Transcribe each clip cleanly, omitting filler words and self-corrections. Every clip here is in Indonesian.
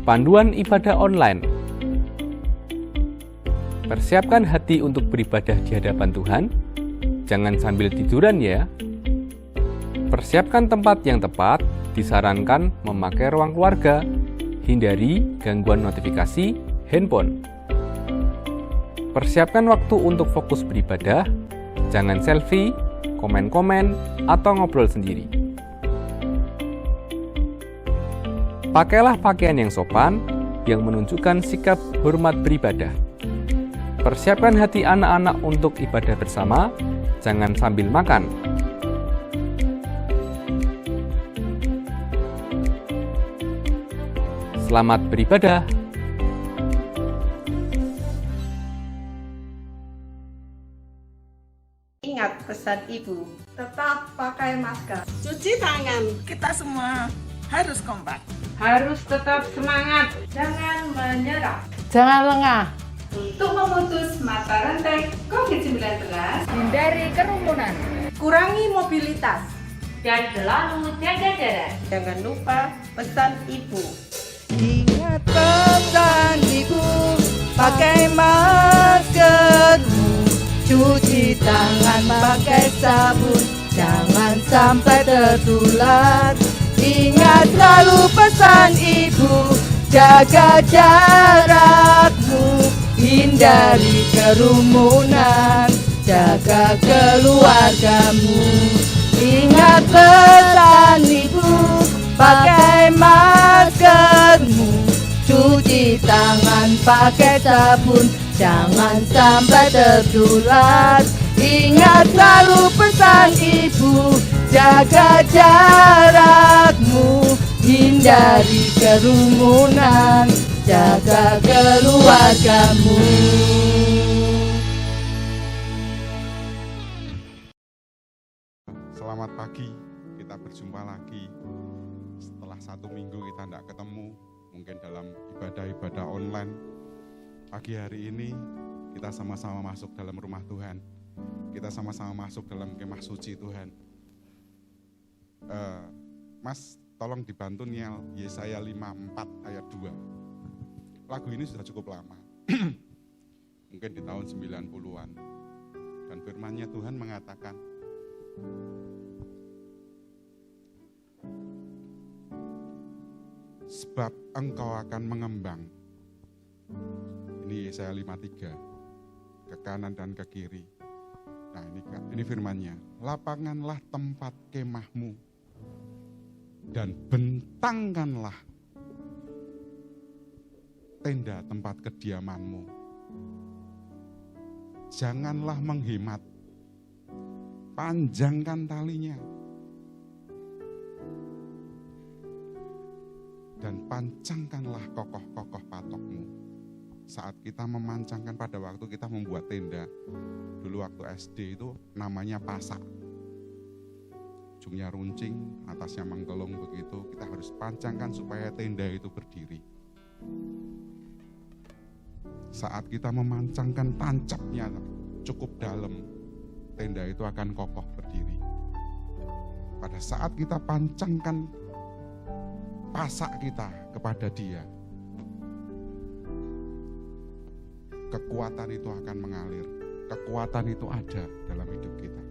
Panduan ibadah online. Persiapkan hati untuk beribadah di hadapan Tuhan. Jangan sambil tiduran ya. Persiapkan tempat yang tepat. Disarankan memakai ruang keluarga. Hindari gangguan notifikasi handphone. Persiapkan waktu untuk fokus beribadah. Jangan selfie, komen-komen, atau ngobrol sendiri. Pakailah pakaian yang sopan, yang menunjukkan sikap hormat beribadah. Persiapkan hati anak-anak untuk ibadah bersama, jangan sambil makan. Selamat beribadah. Ingat pesan Ibu, tetap pakai masker. Cuci tangan, kita semua harus kompak. Harus tetap semangat, jangan menyerah. Jangan lengah. Untuk memutus mata rantai COVID-19, Hindari kerumunan. kurangi mobilitas. Dan selalu jaga jarak. Jangan lupa pesan Ibu. Ingat pesan Ibu, pakai maskermu, cuci tangan pakai sabun, jangan sampai tertular. Ingat selalu pesan Ibu, jaga jarakmu, hindari kerumunan, jaga keluargamu. Ingat pesan Ibu, pakai maskermu, cuci tangan pakai sabun, jangan sampai tertular. Ingat selalu pesan Ibu, jaga jarakmu, hindari kerumunan, jaga keluargamu. Selamat pagi, kita berjumpa lagi. Setelah 1 minggu kita tidak ketemu, mungkin dalam ibadah-ibadah online. Pagi hari ini kita sama-sama masuk dalam rumah Tuhan. Kita sama-sama masuk dalam kemah suci Tuhan. Mas, tolong dibantu Niel Yesaya 54 ayat 2. Lagu ini sudah cukup lama. Mungkin di tahun 90-an. Dan firman-Nya Tuhan mengatakan, sebab engkau akan mengembang. Ini Yesaya 53, ke kanan dan ke kiri. Nah ini firman-Nya, lapanganlah tempat kemahmu dan bentangkanlah tenda tempat kediamanmu. Janganlah menghemat, panjangkan talinya dan pancangkanlah kokoh-kokoh patokmu. Saat kita memancangkan pada waktu kita membuat tenda, dulu waktu SD itu namanya pasak. Ujungnya runcing, atasnya mengkelung begitu, kita harus pancangkan supaya tenda itu berdiri. Saat kita memancangkan tancapnya cukup dalam, tenda itu akan kokoh berdiri. Pada saat kita pancangkan pasak kita kepada Dia, kekuatan itu akan mengalir. Kekuatan itu ada dalam hidup kita.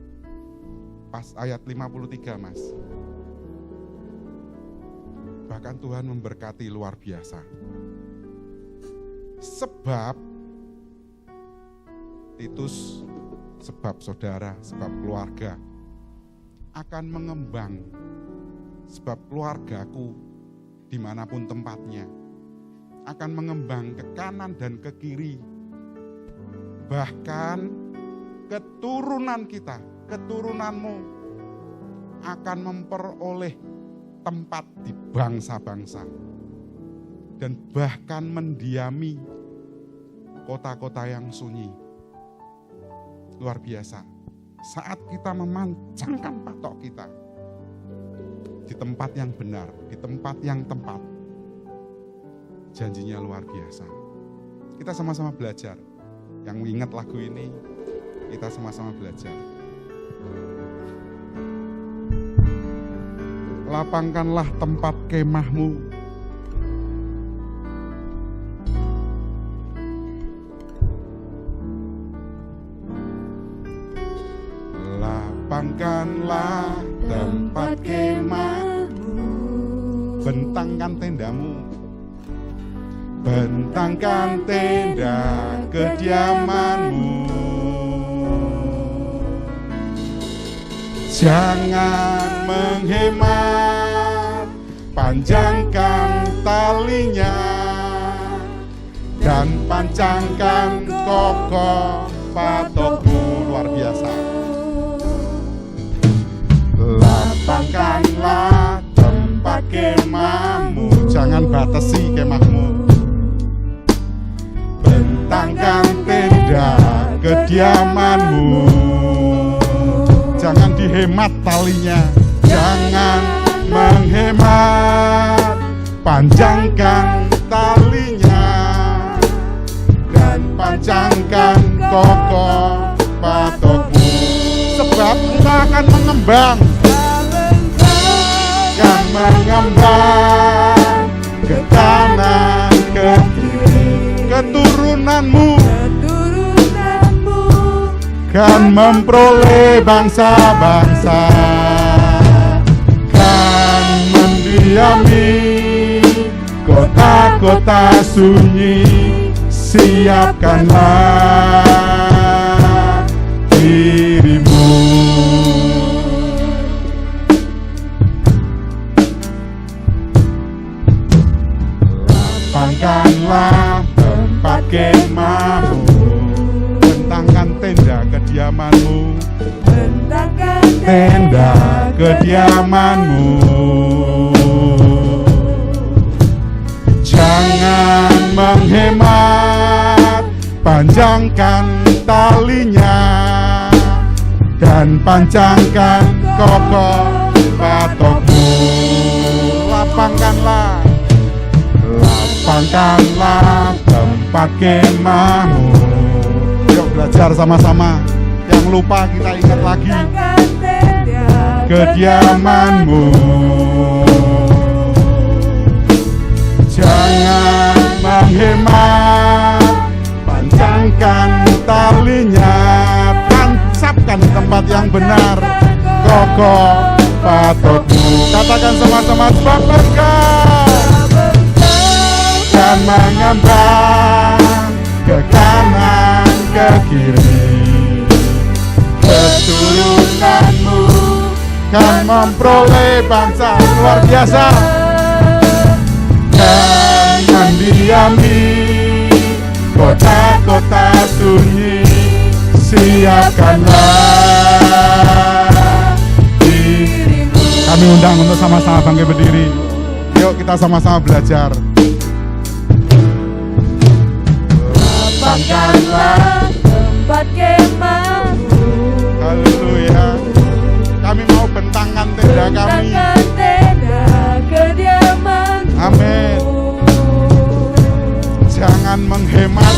Pas ayat 53, Mas. Bahkan Tuhan memberkati luar biasa. Sebab Titus, sebab saudara, sebab keluarga akan mengembang. Sebab keluargaku dimanapun tempatnya akan mengembang ke kanan dan ke kiri. Bahkan keturunan kita, keturunanmu akan memperoleh tempat di bangsa-bangsa dan bahkan mendiami kota-kota yang sunyi. Luar biasa. Saat kita memancangkan patok kita di tempat yang benar, di tempat yang tepat, janjinya luar biasa. Kita sama-sama belajar. Yang ingat lagu ini, kita sama-sama belajar. Lapangkanlah tempat kemahmu Lapangkanlah tempat kemahmu, bentangkan tendamu, bentangkan tenda kediamanmu. Jangan menghemat, panjangkan talinya dan pancangkan kokoh patokmu. Luar biasa. Lapangkanlah tempat kemahmu, jangan batasi kemahmu. Bentangkan tenda kediamanmu, jangan dihemat talinya. Jangan menghemat, panjangkan talinya dan pancangkan kokoh patokmu. Sebab engkau akan mengembang, akan mengembang ke kanan ke kiri. Keturunanmu kan memperoleh bangsa-bangsa, kan mendiami kota-kota sunyi. Siapkanlah dirimu. Lapangkanlah tempat kemahmu, bentangkan tenda kediamanmu, bentangkan tenda kediamanmu. Jangan menghemat, panjangkan talinya dan pancangkan kokoh patokmu. Lapangkanlah, lapangkanlah tempat kemahmu. Yuk belajar sama-sama. Yang lupa kita ingat lagi. Kediamanmu. Jangan menghemat, panjangkan talinya, tancapkan tempat yang benar, kokoh patokmu. Katakan sama-sama, sebab engkau dan mengembang ke kanan ke kiri. Keturunanmu kan memperoleh bangsa. Luar biasa. Dan mendiami kota-kota sunyi. Siapkanlah dirimu. Kami undang untuk sama-sama bangkit berdiri. Yuk kita sama-sama belajar. Lapangkanlah tempat kemahmu. Haleluya. Kami mau bentangkan tenda kami. Bentangkan tenda kediamanmu. Amin. Jangan menghemat,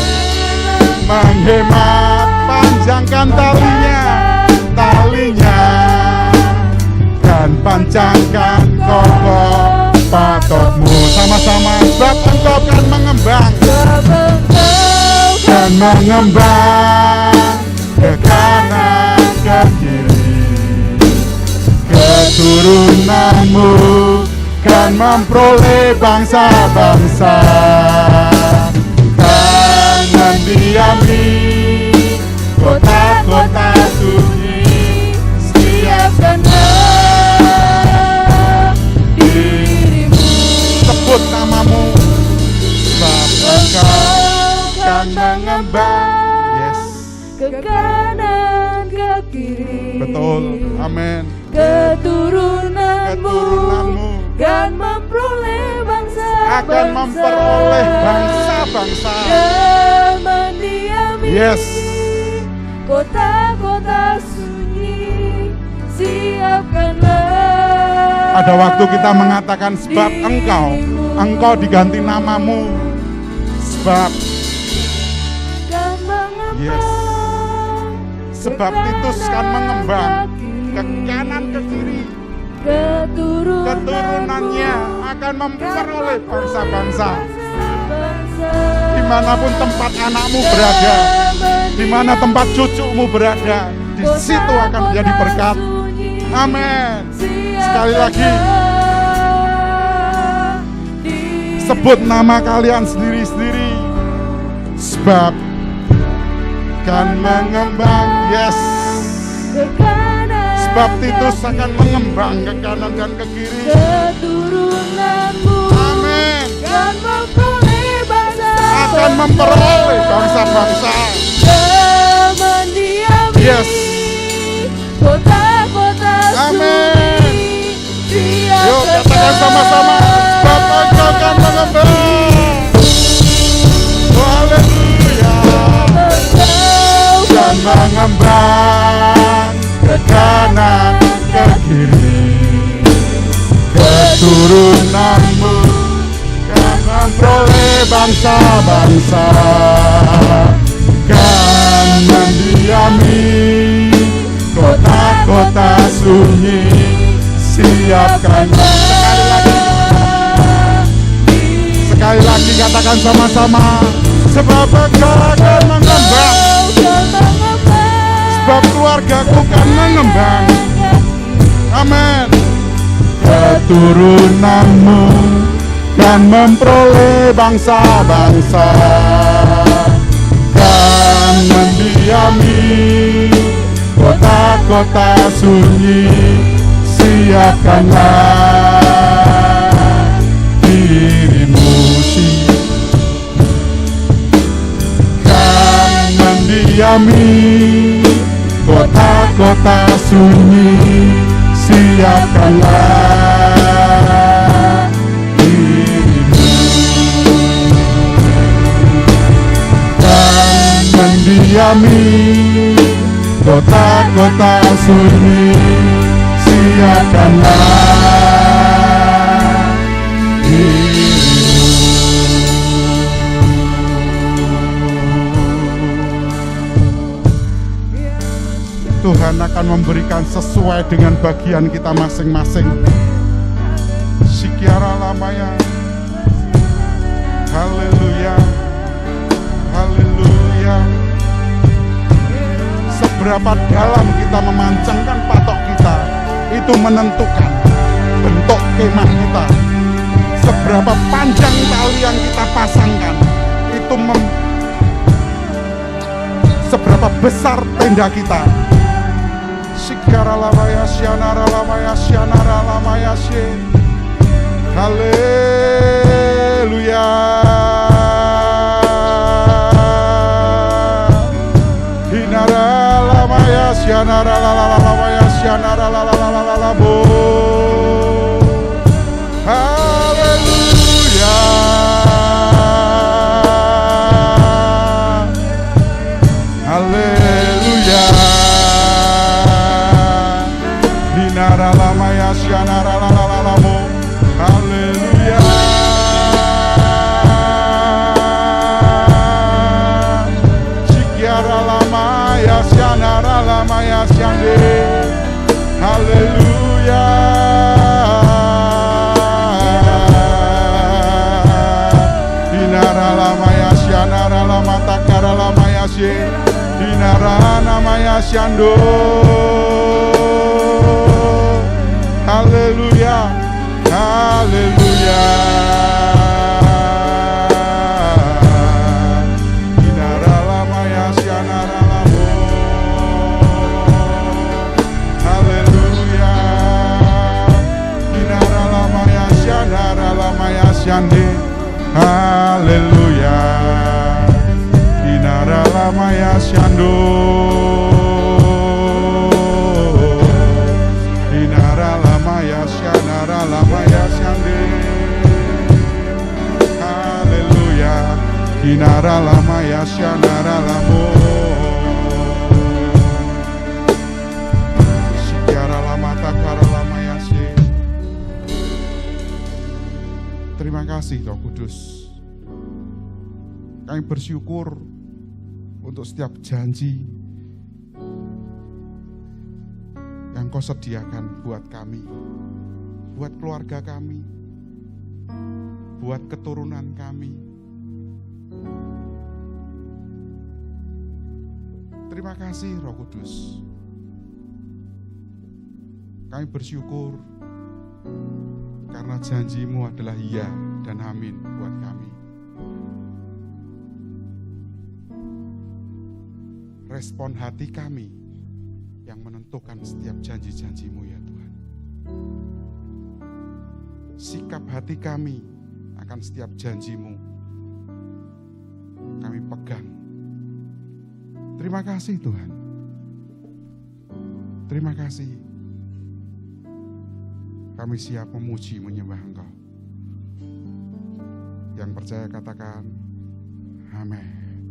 panjangkan talinya, dan pancangkan kokoh patokmu. Sama-sama, sebab engkau kan mengembang, dan mengembang ke kanan ke kiri. Keturunanmu kan memperoleh bangsa-bangsa, kan mendiami kota-kota sunyi. Siapkanlah dirimu. Sebut namamu, sebab engkau kan mengembang. Yes. Ke kanan ke kiri. Betul, amin. Keturunanmu kan memperoleh bangsa-bangsa, akan memperoleh bangsa-bangsa dan mendiami yes kota-kota sunyi. Siapkanlah. Ada waktu kita mengatakan sebab engkau diganti namamu, sebab yes, sebab Titus kan mengembang ke kanan ke kiri. Keturunannya akan memperoleh bangsa-bangsa. Dimanapun tempat anakmu berada, dimana tempat cucumu berada, di situ akan menjadi berkat. Amin. Sekali lagi, sebut nama kalian sendiri-sendiri, sebab akan mengembang. Yes. Sebab Titus akan mengembang ke kanan dan ke kiri. Keturunanmu Amin. akan memperoleh bangsa-bangsa. Mendiami Yes. kota-kota Amin. sunyi. Yuk katakan sama-sama, sebab Engkau akan mengembang. Haleluya. Dan mengembang ke kanan ke kiri. Keturunanmu akan memperoleh bangsa-bangsa, kan mendiami kota-kota sunyi. Siapkan. Sekali lagi katakan sama-sama, sebab Engkau akan mengembang. Sebab keluargaku akan mengembang. Amin. Keturunanmu kan memperoleh bangsa-bangsa, kan mendiami kota-kota sunyi. Siapkanlah dirimu, kan mendiami kota-kota sunyi. Siapkanlah dirimu, kan mendiami kota-kota sunyi. Siapkanlah dirimu. Tuhan akan memberikan sesuai dengan bagian kita masing-masing. Sikiara lamaya. Haleluya. Haleluya. Seberapa dalam kita memancangkan patok kita, itu menentukan bentuk kemah kita. Seberapa panjang tali yang kita pasangkan, itu seberapa besar tenda kita. Sikara lamaya syanara lamaya syanara lamaya sye. Haleluya. Hinara lamaya syanara lamaya syanara lamaya. Haleluya. Haleluya. Hinara lamaya syanara lalalamu. Haleluya. Sikiara lamaya syanara lamaya syande. Haleluya. Hinara lamaya syanara lamata kara lamaya sye. Hinara namaya syando. Haleluya. Haleluya. Hinara lamaya syanara lamo. Haleluya. Hinara lamaya syanara lamaya syande. Haleluya. Hinara lamaya syando. Hinara lamaya syanara lamaya syande. Haleluya. Hinara lamaya syanara lamo. Sikiara lamata kara lamaya sye. Terima kasih Roh Kudus. Kami bersyukur untuk setiap janji yang Kau sediakan buat kami, buat keluarga kami, buat keturunan kami. Terima kasih Roh Kudus. Kami bersyukur karena janji-Mu adalah ya dan amin buat kami. Respon hati kami yang menentukan setiap janji-janji-Mu ya Tuhan. Sikap hati kami akan setiap janji-Mu kami pegang. Terima kasih Tuhan. Terima kasih. Kami siap memuji, menyembah Engkau. Yang percaya katakan, amin.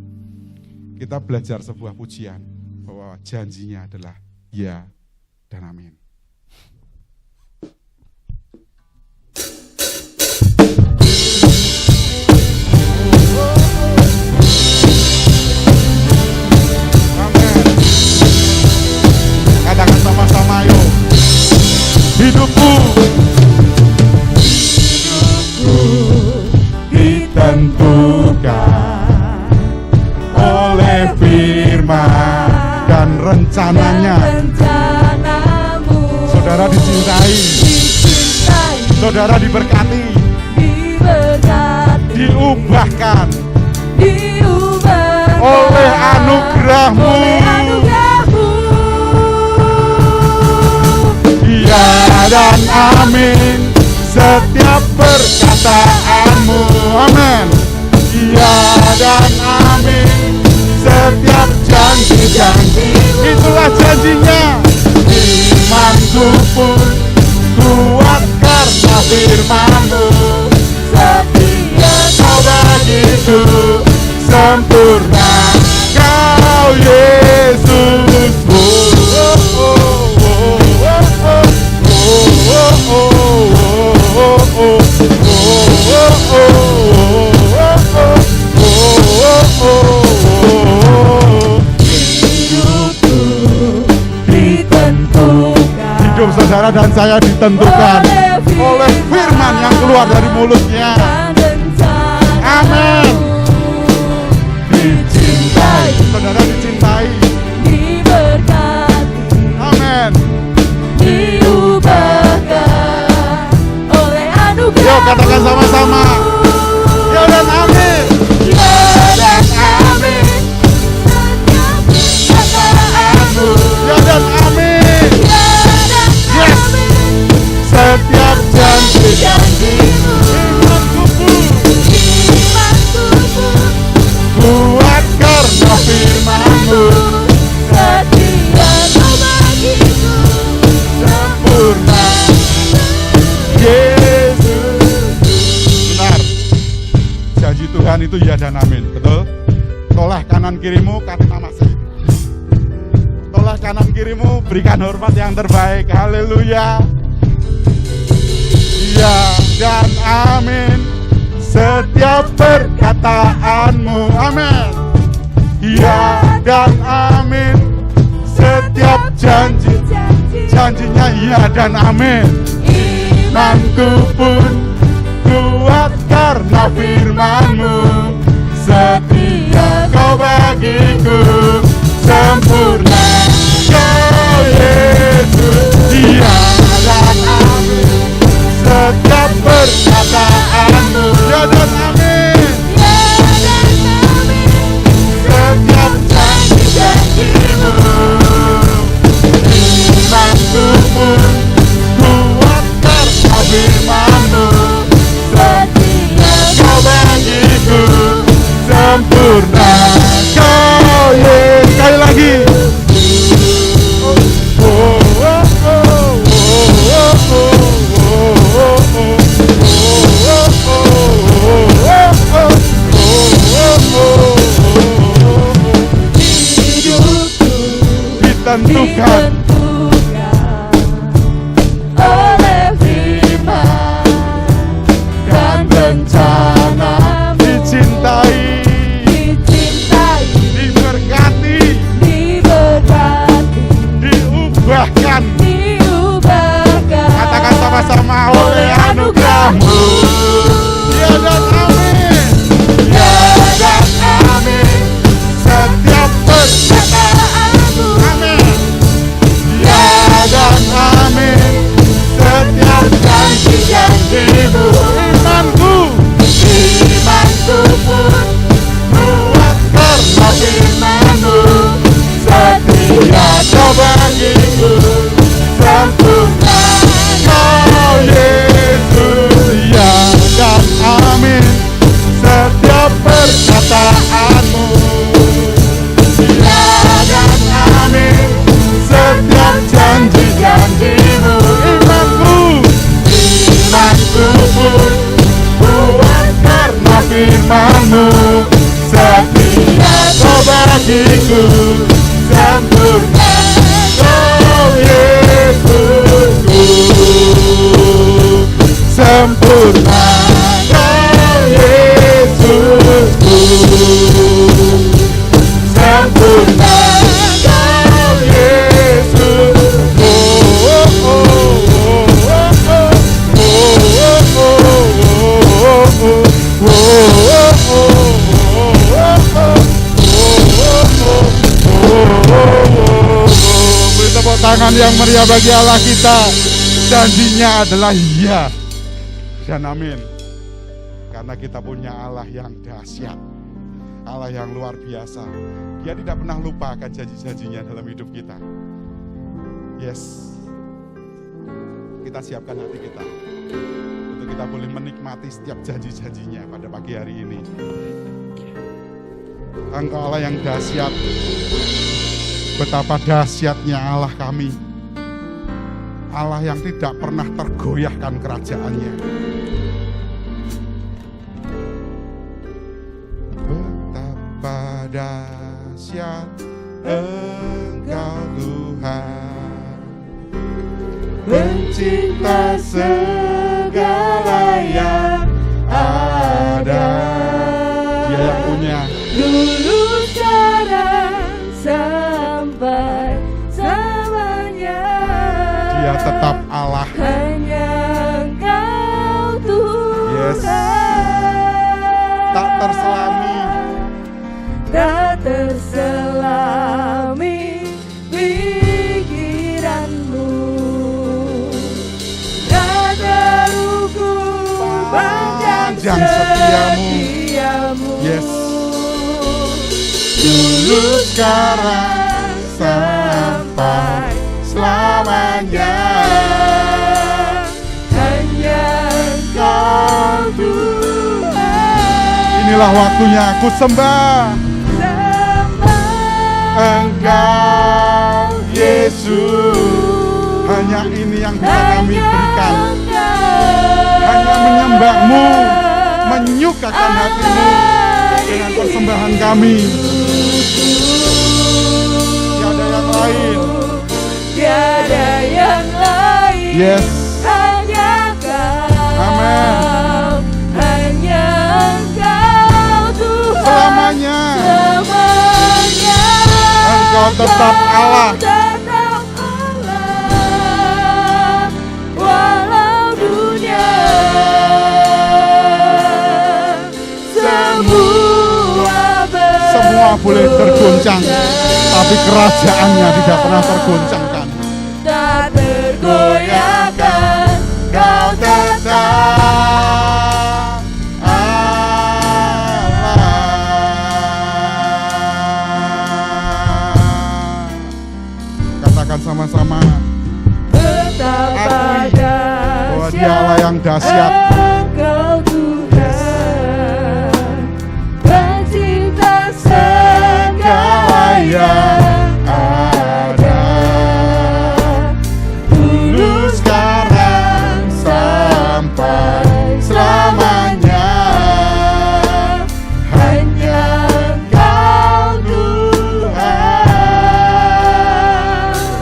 Kita belajar sebuah pujian bahwa janjinya adalah ya dan amin. Katakan sama-sama yuk. Hidupku ditentukan oleh firman dan rencananya. Saudara dicintai, saudara diberkati, diubahkan oleh anugerah-Mu. Ya dan amin setiap perkataan-Mu. Amin. Ya dan amin setiap janji-janji. Itulah janjinya. Imanku pun kuat karena firman-Mu. Setia Kau bagiku, sempurna Kau Yesus. Hidup saudara dan saya ditentukan oleh firman yang keluar dari mulutnya. Amin. Dicintai, saudara dicintai, diberkati. Amin. Diubahkan oleh anugerah. Yuk katakan sama-sama. Ya dan amin. Ya dan amin. Ya dan amin. Yes. Setiap janji-janji-Mu. Kuat karena firman-Mu. Setia Kau bagiku, sempurna Yesus. Benar. Janji Tuhan itu ya dan amin. Betul? Toleh kanan kirimu kata masih. Toleh kanan kirimu berikan hormat yang terbaik. Haleluya. Ya dan amin setiap perkataan-Mu. Amin. Ya dan amin setiap janjinya ya dan amin. Imanku pun kuat karena firman-Mu. Setia Kau bagiku, sempurna Kau Yesus. Ya dan amin setiap perkataan-Mu. Ya dan amin. Setiap janji-janji-Mu. Imanku pun kuat karena firman-Mu. Setia Kau bagiku, sempurna Kau Yesus. Sekali lagi. Ditentukan oleh firman dan rencana. Dicintai, diberkati, diubahkan. Katakan sama-sama oleh anugerah-Mu. Ya dan amin. Ya dan amin setiap perkataan-Mu. Amin. Ya dan amin bagiku sempurna. Kau Yesusku sempurna. Kau Yesusku sempurna. Kau Yesusku. Beri tepuk tangan yang meriah bagi Allah kita. Janjinya adalah iya dan amin. Karena kita punya Allah yang dahsyat, Allah yang luar biasa. Dia tidak pernah lupa akan janji-janjinya dalam hidup kita. Yes, kita siapkan hati kita untuk kita boleh menikmati setiap janji-janjinya pada pagi hari ini. Engkau Allah yang dahsyat. Betapa dahsyatnya Allah kami. Allah yang tidak pernah tergoyahkan kerajaannya. Betapa dahsyat Engkau Tuhan, pencipta segala yang ada. Dia yang punya. Dulu, sekarang, sampai selamanya. Dia tetap Allah. Hanya Engkau Tuhan. Yes. Tak terselami. Tak terselami pikiranmu. Tak terukur panjang setiamu. Yes. Dulu, sekarang, sampai selamanya. Hanya Engkau Tuhan. Inilah waktunya aku sembah Engkau Yesus. Hanya ini yang bisa kami berikan. Hanya menyembah-Mu, menyukakan hati-Mu dengan persembahan kami. Tiada yang lain. Tiada yang lain. Yes. Hanya Kau. Amen. Hanya Engkau Tuhan. Selamanya. Selamanya. Engkau tetap Allah. Tetap Allah. Walau dunia semua boleh tergoncang, tapi kerajaannya tidak pernah tergoncangkan. tak tergoyahkan. Kau tetap Allah. Katakan sama-sama. Betapa Bahwa Dia Allah yang dahsyat. Engkau Tuhan, pencipta segala yang ada. Dulu, sekarang, sampai selamanya. Hanya Engkau Tuhan,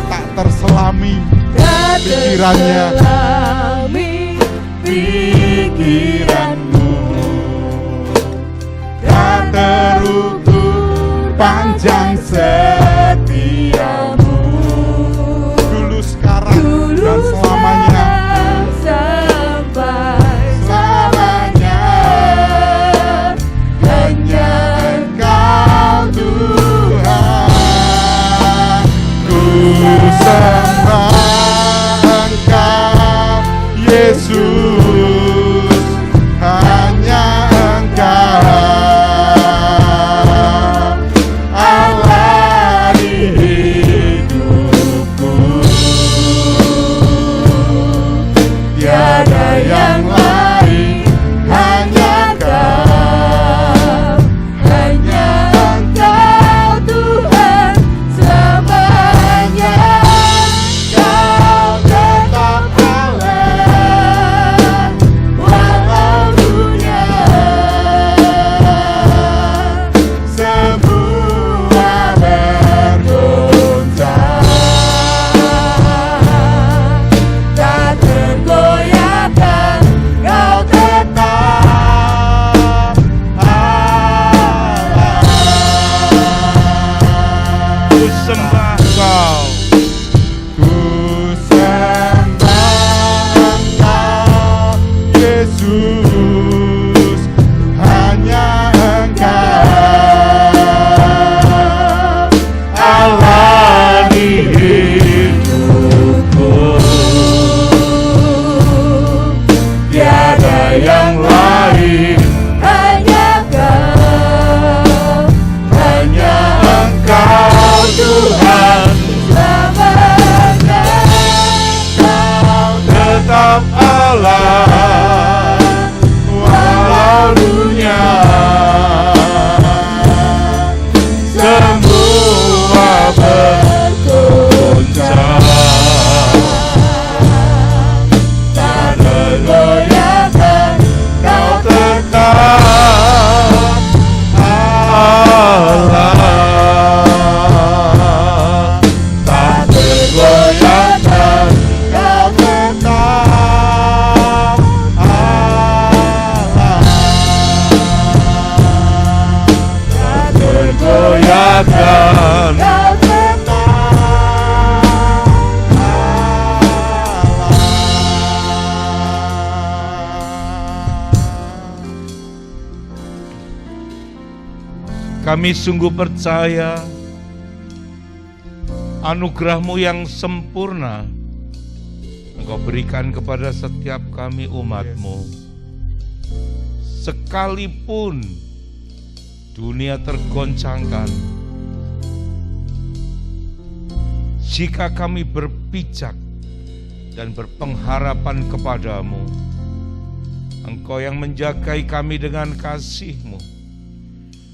Tak terselami tak pikirannya. terselami pikiranmu. Tak terukur panjang setiamu. Dulu, sekarang, dan selamanya. Sampai Selamanya. Hanya Engkau Tuhan. Ku sembah Engkau Yesus. tetap Allah walau dunia semua bergoncang. Tak tergoyahkan, kau tetap Allah. Tak tergoyahkan, kau tetap Allah. Tak tergoyahkan, kau kami sungguh percaya anugerah-Mu yang sempurna Engkau berikan kepada setiap kami umat-Mu. Sekalipun dunia tergoncangkan, jika kami berpijak dan berpengharapan kepadamu, Engkau yang menjagai kami dengan kasih-Mu,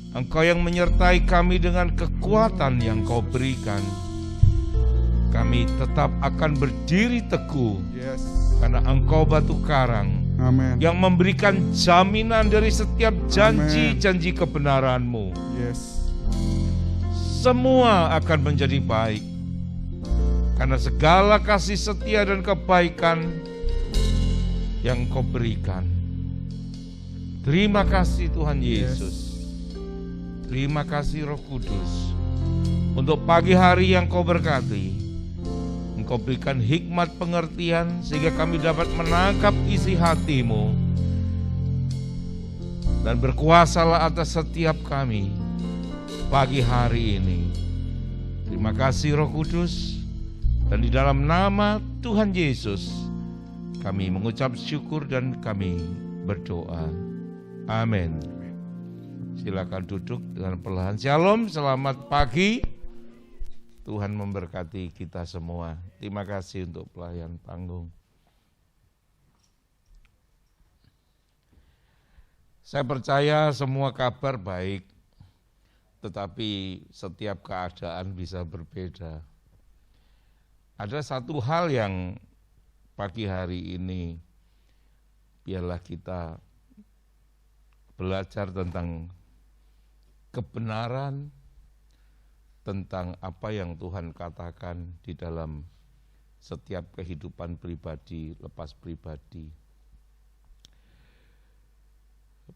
Engkau yang menyertai kami dengan kekuatan yang Kau berikan, kami tetap akan berdiri teguh. Karena Engkau batu karang yang memberikan jaminan dari setiap janji-janji kebenaran-Mu. Semua akan menjadi baik karena segala kasih setia dan kebaikan yang Kau berikan. Terima kasih Tuhan Yesus. Terima kasih Roh Kudus untuk pagi hari yang Kau berkati. Engkau berikan hikmat pengertian sehingga kami dapat menangkap isi hati-Mu, dan berkuasalah atas setiap kami pagi hari ini. Terima kasih Roh Kudus, dan di dalam nama Tuhan Yesus kami mengucap syukur dan kami berdoa. Amin. Silakan duduk dengan perlahan. Shalom, selamat pagi. Tuhan memberkati kita semua. Terima kasih untuk pelayan panggung. Saya percaya semua kabar baik, tetapi setiap keadaan bisa berbeda. Ada satu hal yang pagi hari ini biarlah kita belajar tentang kebenaran, tentang apa yang Tuhan katakan di dalam setiap kehidupan pribadi, lepas pribadi.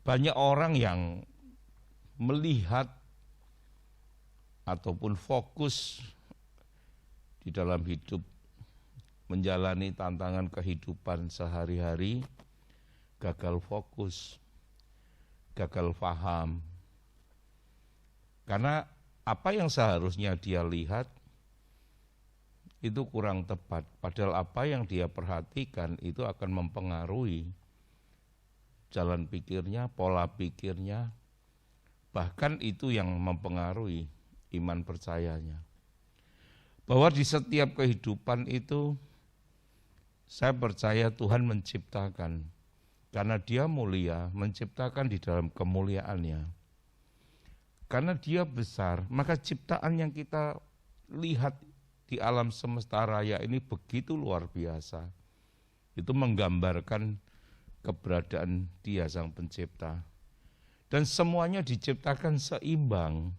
Banyak orang yang melihat ataupun fokus di dalam hidup, menjalani tantangan kehidupan sehari-hari, gagal fokus, gagal paham. Karena apa yang seharusnya dia lihat itu kurang tepat, padahal apa yang dia perhatikan itu akan mempengaruhi jalan pikirnya, pola pikirnya, bahkan itu yang mempengaruhi iman percayanya. Bahwa di setiap kehidupan itu saya percaya Tuhan menciptakan, karena Dia mulia, menciptakan di dalam kemuliaannya. Karena Dia besar, maka ciptaan yang kita lihat di alam semesta raya ini begitu luar biasa. Itu menggambarkan keberadaan Dia Sang Pencipta. Dan semuanya diciptakan seimbang.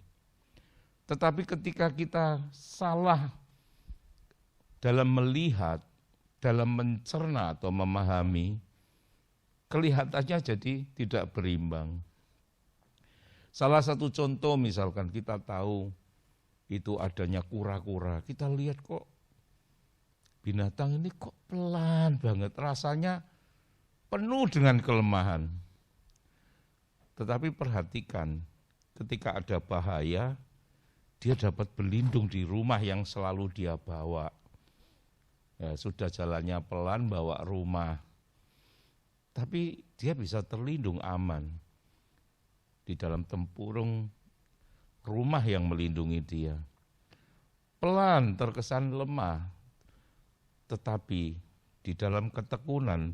Tetapi ketika kita salah dalam melihat, dalam mencerna atau memahami, kelihatannya jadi tidak berimbang. Salah satu contoh misalkan kita tahu itu adanya kura-kura. Kita lihat kok binatang ini kok pelan banget, rasanya penuh dengan kelemahan. Tetapi perhatikan, ketika ada bahaya, dia dapat berlindung di rumah yang selalu dia bawa. Ya, sudah jalannya pelan bawa rumah, tapi dia bisa terlindung aman di dalam tempurung rumah yang melindungi dia. Pelan, terkesan lemah, tetapi di dalam ketekunan.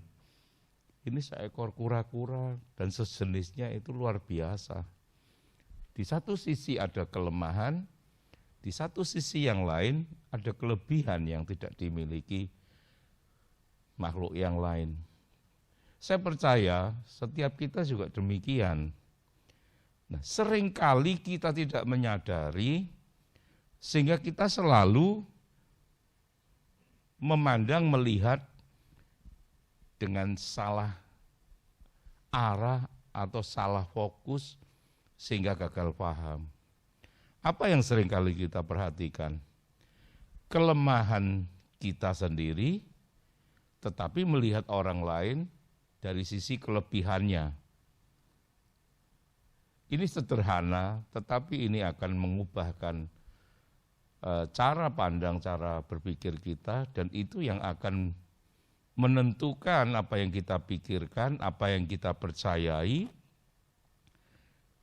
Ini seekor kura-kura dan sejenisnya itu luar biasa. Di satu sisi ada kelemahan, di satu sisi yang lain ada kelebihan yang tidak dimiliki makhluk yang lain. Saya percaya setiap kita juga demikian. Nah, seringkali kita tidak menyadari sehingga kita selalu memandang, melihat dengan salah arah atau salah fokus sehingga gagal paham. Apa yang seringkali kita perhatikan? Kelemahan kita sendiri, tetapi melihat orang lain dari sisi kelebihannya. Ini sederhana, tetapi ini akan mengubahkan cara pandang, cara berpikir kita, dan itu yang akan menentukan apa yang kita pikirkan, apa yang kita percayai,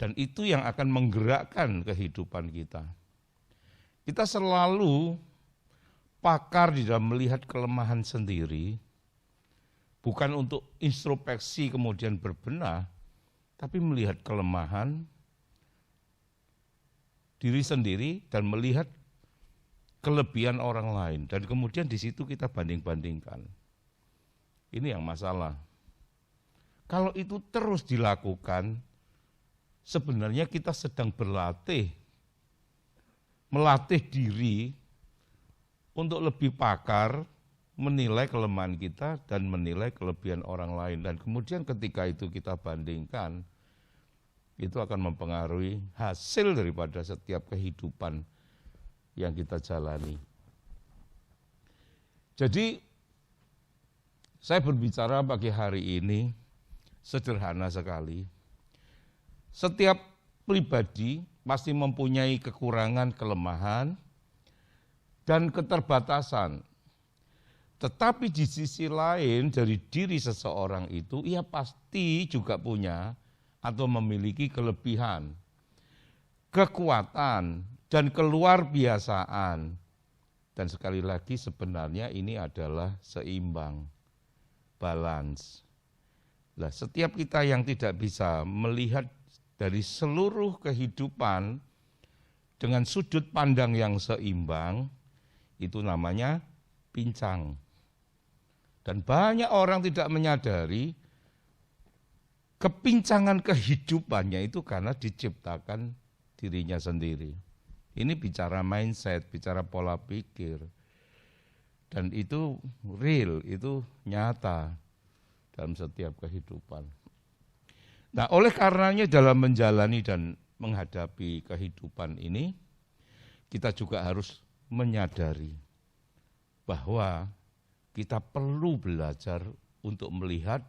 dan itu yang akan menggerakkan kehidupan kita. Kita selalu pakar di dalam melihat kelemahan sendiri, bukan untuk introspeksi kemudian berbenah, tapi melihat kelemahan diri sendiri dan melihat kelebihan orang lain, dan kemudian di situ kita banding-bandingkan. Ini yang masalah. Kalau itu terus dilakukan, sebenarnya kita sedang melatih diri untuk lebih pakar menilai kelemahan kita dan menilai kelebihan orang lain. Dan kemudian ketika itu kita bandingkan, itu akan mempengaruhi hasil daripada setiap kehidupan yang kita jalani. Jadi saya berbicara pagi hari ini sederhana sekali. Setiap pribadi pasti mempunyai kekurangan, kelemahan, dan keterbatasan. Tetapi di sisi lain dari diri seseorang itu, ia pasti juga punya atau memiliki kelebihan, kekuatan, dan keluarbiasaan. Dan sekali lagi sebenarnya ini adalah seimbang, balance. Nah, setiap kita yang tidak bisa melihat dari seluruh kehidupan dengan sudut pandang yang seimbang, itu namanya pincang. Dan banyak orang tidak menyadari kepincangan kehidupannya itu karena diciptakan dirinya sendiri. Ini bicara mindset, bicara pola pikir. Dan itu real, itu nyata dalam setiap kehidupan. Nah, oleh karenanya dalam menjalani dan menghadapi kehidupan ini, kita juga harus menyadari bahwa kita perlu belajar untuk melihat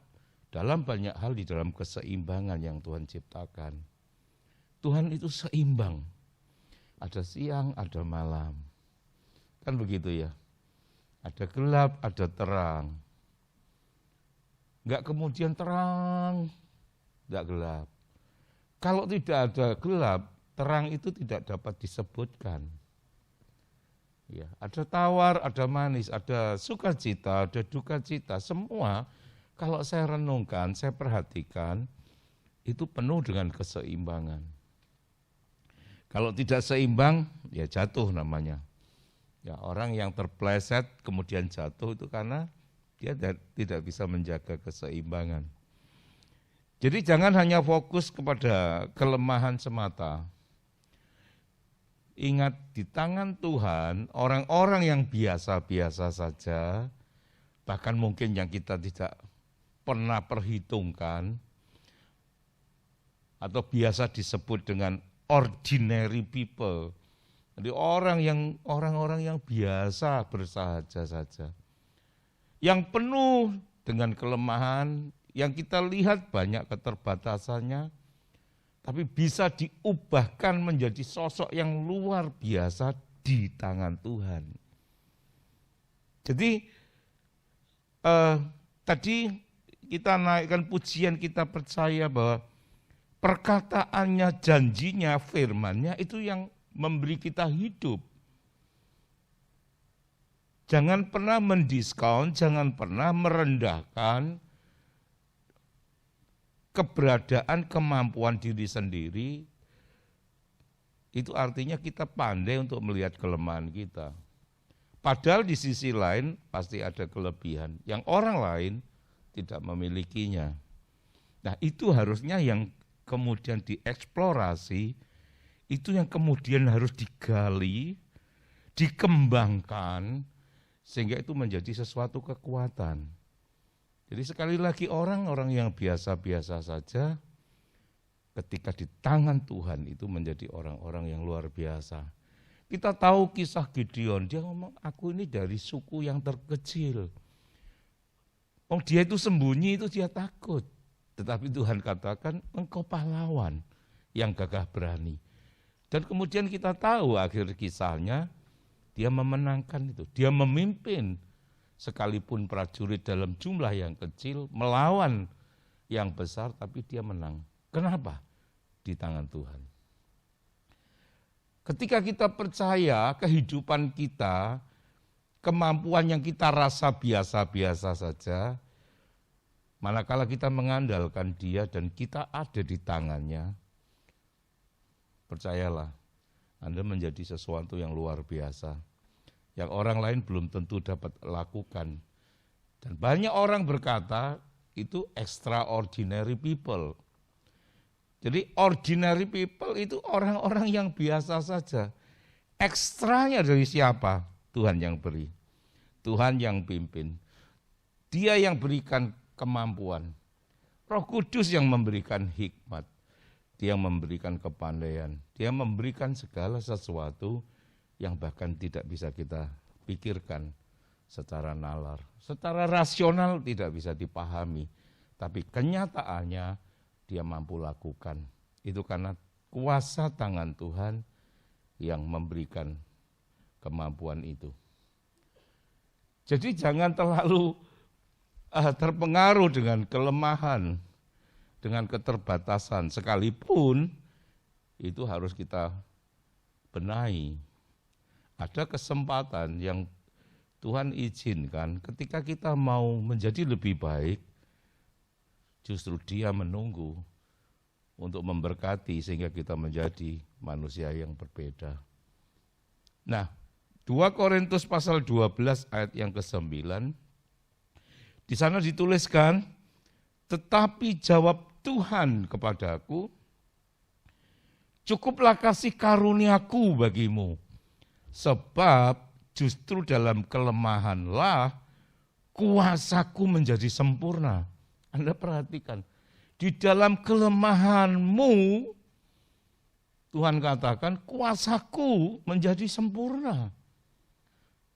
dalam banyak hal di dalam keseimbangan yang Tuhan ciptakan. Tuhan itu seimbang. Ada siang, ada malam. Kan begitu ya. Ada gelap, ada terang. Enggak kemudian terang, enggak gelap. Kalau tidak ada gelap, terang itu tidak dapat disebutkan. Ya, ada tawar, ada manis, ada sukacita, ada dukacita, semua kalau saya renungkan, saya perhatikan, itu penuh dengan keseimbangan. Kalau tidak seimbang, ya jatuh namanya. Ya, orang yang terpleset kemudian jatuh itu karena dia tidak bisa menjaga keseimbangan. Jadi jangan hanya fokus kepada kelemahan semata. Ingat, di tangan Tuhan, orang-orang yang biasa-biasa saja, bahkan mungkin yang kita tidak pernah perhitungkan, atau biasa disebut dengan ordinary people. Jadi orang-orang yang biasa bersahaja saja. Yang penuh dengan kelemahan, yang kita lihat banyak keterbatasannya, tapi bisa diubahkan menjadi sosok yang luar biasa di tangan Tuhan. Jadi tadi kita naikkan pujian, kita percaya bahwa perkataannya, janjinya, firmannya itu yang memberi kita hidup. Jangan pernah mendiskon, jangan pernah merendahkan keberadaan kemampuan diri sendiri. Itu artinya kita pandai untuk melihat kelemahan kita. Padahal di sisi lain pasti ada kelebihan yang orang lain tidak memilikinya. Nah, itu harusnya yang kemudian dieksplorasi, itu yang kemudian harus digali, dikembangkan, sehingga itu menjadi sesuatu kekuatan. Jadi sekali lagi orang-orang yang biasa-biasa saja, ketika di tangan Tuhan itu menjadi orang-orang yang luar biasa. Kita tahu kisah Gideon, dia ngomong, aku ini dari suku yang terkecil. Oh, dia itu sembunyi, itu dia takut. Tetapi Tuhan katakan, engkau pahlawan yang gagah berani. Dan kemudian kita tahu akhir kisahnya, dia memenangkan itu. Dia memimpin sekalipun prajurit dalam jumlah yang kecil, melawan yang besar, tapi dia menang. Kenapa? Di tangan Tuhan. Ketika kita percaya kehidupan kita, kemampuan yang kita rasa biasa-biasa saja, manakala kita mengandalkan Dia dan kita ada di tangannya, percayalah, Anda menjadi sesuatu yang luar biasa, yang orang lain belum tentu dapat lakukan. Dan banyak orang berkata, itu extraordinary people. Jadi ordinary people itu orang-orang yang biasa saja. Ekstranya dari siapa? Tuhan yang beri. Tuhan yang pimpin. Dia yang berikan kemampuan. Roh Kudus yang memberikan hikmat. Dia memberikan kepandaian. Dia memberikan segala sesuatu yang bahkan tidak bisa kita pikirkan secara nalar. Secara rasional tidak bisa dipahami. Tapi kenyataannya dia mampu lakukan. Itu karena kuasa tangan Tuhan yang memberikan kemampuan itu. Jadi jangan terlalu terpengaruh dengan kelemahan, dengan keterbatasan. Sekalipun itu harus kita benahi. Ada kesempatan yang Tuhan izinkan ketika kita mau menjadi lebih baik, justru Dia menunggu untuk memberkati sehingga kita menjadi manusia yang berbeda. Nah, 2 Korintus pasal 12 ayat yang ke-9, di sana dituliskan, tetapi jawab Tuhan kepadaku, cukuplah kasih karuniaku bagimu, sebab justru dalam kelemahanlah kuasaku menjadi sempurna. Anda perhatikan, di dalam kelemahanmu, Tuhan katakan, kuasaku menjadi sempurna.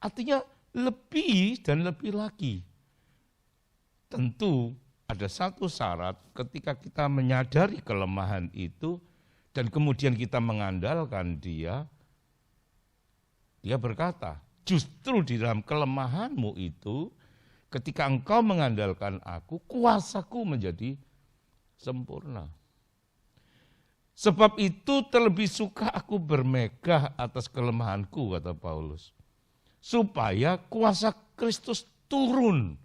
Artinya lebih dan lebih lagi. Tentu ada satu syarat ketika kita menyadari kelemahan itu, dan kemudian kita mengandalkan Dia, Dia berkata, justru di dalam kelemahanmu itu, ketika engkau mengandalkan aku, kuasaku menjadi sempurna. Sebab itu terlebih suka aku bermegah atas kelemahanku, kata Paulus. Supaya kuasa Kristus turun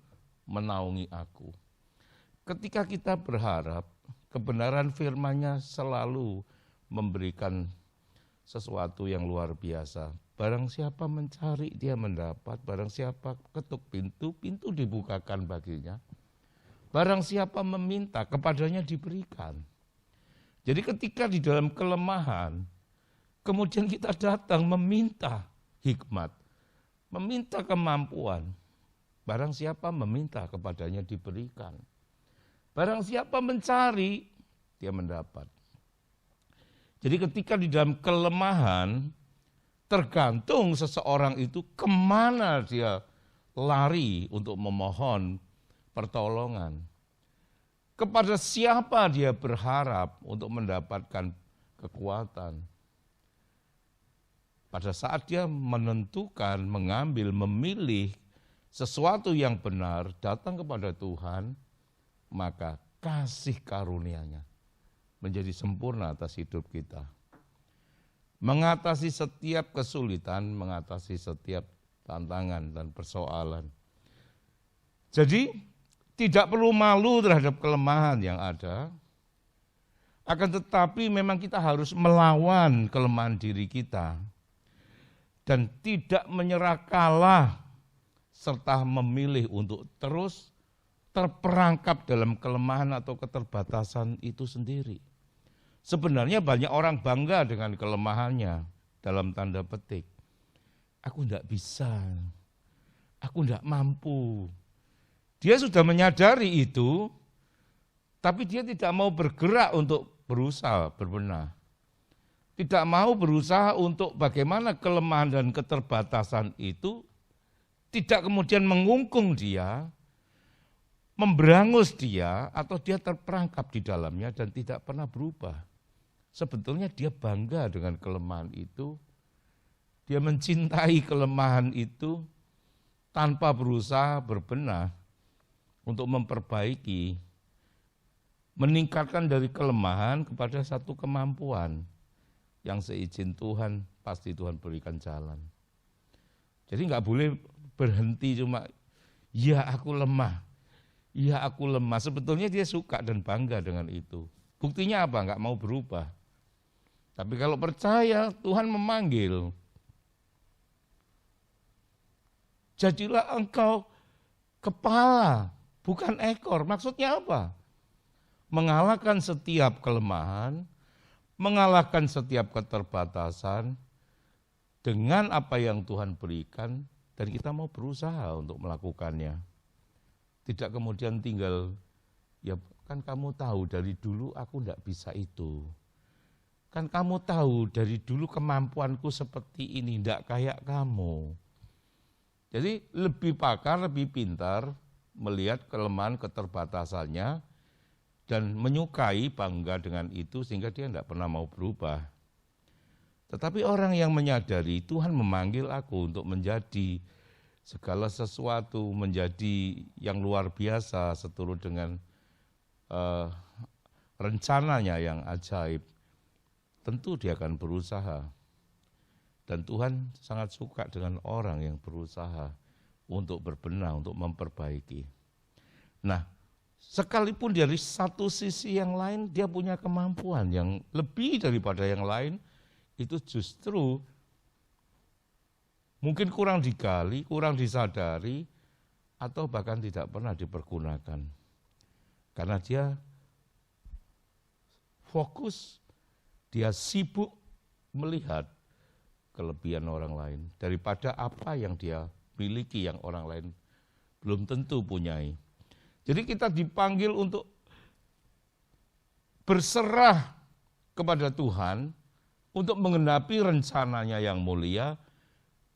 menaungi aku. Ketika kita berharap, kebenaran firman-Nya selalu memberikan sesuatu yang luar biasa. Barang siapa mencari, dia mendapat. Barang siapa ketuk pintu, pintu dibukakan baginya. Barang siapa meminta, kepadanya diberikan. Jadi ketika di dalam kelemahan, kemudian kita datang meminta hikmat, meminta kemampuan. Barang siapa meminta, kepadanya diberikan. Barang siapa mencari, dia mendapat. Jadi ketika di dalam kelemahan, tergantung seseorang itu kemana dia lari untuk memohon pertolongan. Kepada siapa dia berharap untuk mendapatkan kekuatan. Pada saat dia menentukan, mengambil, memilih sesuatu yang benar, datang kepada Tuhan, maka kasih karunia-Nya menjadi sempurna atas hidup kita. Mengatasi setiap kesulitan, mengatasi setiap tantangan dan persoalan. Jadi tidak perlu malu terhadap kelemahan yang ada, akan tetapi memang kita harus melawan kelemahan diri kita dan tidak menyerah kalah serta memilih untuk terus terperangkap dalam kelemahan atau keterbatasan itu sendiri. Sebenarnya banyak orang bangga dengan kelemahannya dalam tanda petik. Aku tidak bisa, aku tidak mampu. Dia sudah menyadari itu, tapi dia tidak mau bergerak untuk berusaha berbenah. Tidak mau berusaha untuk bagaimana kelemahan dan keterbatasan itu tidak kemudian mengungkung dia, memberangus dia, atau dia terperangkap di dalamnya dan tidak pernah berubah. Sebetulnya dia bangga dengan kelemahan itu, dia mencintai kelemahan itu tanpa berusaha berbenah untuk memperbaiki, meningkatkan dari kelemahan kepada satu kemampuan yang seizin Tuhan, pasti Tuhan berikan jalan. Jadi nggak boleh berhenti cuma, ya aku lemah, ya aku lemah. Sebetulnya dia suka dan bangga dengan itu. Buktinya apa? Nggak mau berubah. Tapi kalau percaya, Tuhan memanggil, jadilah engkau kepala, bukan ekor. Maksudnya apa? Mengalahkan setiap kelemahan, mengalahkan setiap keterbatasan dengan apa yang Tuhan berikan, dan kita mau berusaha untuk melakukannya. Tidak kemudian tinggal, ya kan kamu tahu dari dulu aku tidak bisa itu. Kan kamu tahu dari dulu kemampuanku seperti ini, tidak kayak kamu. Jadi lebih pakar, lebih pintar melihat kelemahan keterbatasannya dan menyukai, bangga dengan itu sehingga dia tidak pernah mau berubah. Tetapi orang yang menyadari Tuhan memanggil aku untuk menjadi segala sesuatu, menjadi yang luar biasa seturut dengan rencananya yang ajaib, tentu dia akan berusaha. Dan Tuhan sangat suka dengan orang yang berusaha untuk berbenah, untuk memperbaiki. Nah, sekalipun dari satu sisi yang lain dia punya kemampuan yang lebih daripada yang lain, itu justru mungkin kurang digali, kurang disadari, atau bahkan tidak pernah dipergunakan. Karena dia fokus, dia sibuk melihat kelebihan orang lain daripada apa yang dia miliki yang orang lain belum tentu punyai. Jadi kita dipanggil untuk berserah kepada Tuhan untuk menggenapi rencananya yang mulia,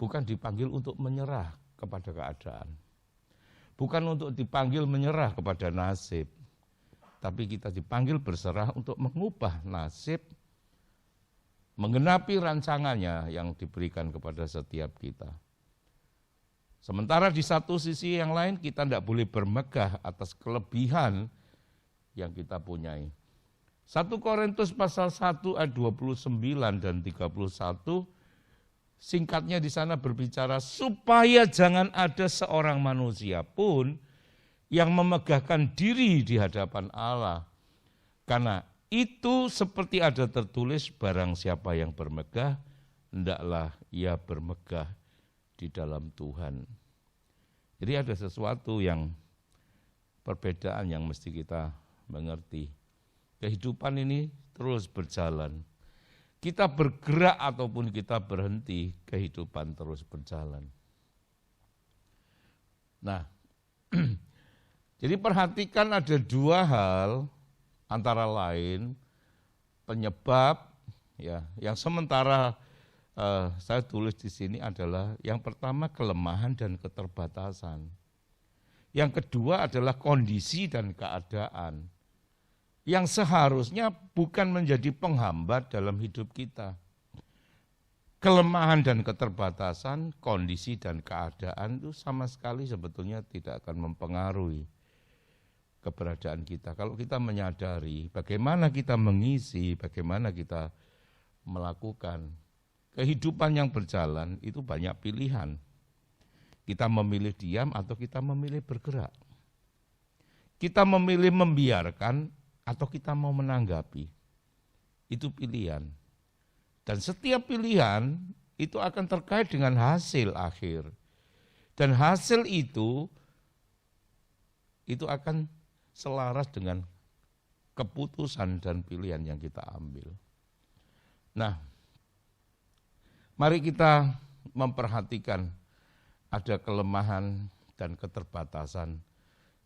bukan dipanggil untuk menyerah kepada keadaan. Bukan untuk dipanggil menyerah kepada nasib, tapi kita dipanggil berserah untuk mengubah nasib, menggenapi rancangannya yang diberikan kepada setiap kita. Sementara di satu sisi yang lain kita tidak boleh bermegah atas kelebihan yang kita punyai. 1 Korintus pasal 1 ayat 29 dan 31, singkatnya di sana berbicara, supaya jangan ada seorang manusia pun yang memegahkan diri di hadapan Allah. Karena itu seperti ada tertulis, barang siapa yang bermegah, hendaklah ia bermegah di dalam Tuhan. Jadi ada sesuatu yang perbedaan yang mesti kita mengerti. Kehidupan ini terus berjalan. Kita bergerak ataupun kita berhenti, kehidupan terus berjalan. Nah, jadi perhatikan ada dua hal, antara lain penyebab ya, yang sementara saya tulis di sini adalah yang pertama kelemahan dan keterbatasan. Yang kedua adalah kondisi dan keadaan yang seharusnya bukan menjadi penghambat dalam hidup kita. Kelemahan dan keterbatasan, kondisi dan keadaan itu sama sekali sebetulnya tidak akan mempengaruhi keberadaan kita. Kalau kita menyadari bagaimana kita mengisi, bagaimana kita melakukan kehidupan yang berjalan, itu banyak pilihan. Kita memilih diam atau kita memilih bergerak. Kita memilih membiarkan atau kita mau menanggapi. Itu pilihan. Dan setiap pilihan itu akan terkait dengan hasil akhir. Dan hasil itu akan selaras dengan keputusan dan pilihan yang kita ambil. Nah, mari kita memperhatikan ada kelemahan dan keterbatasan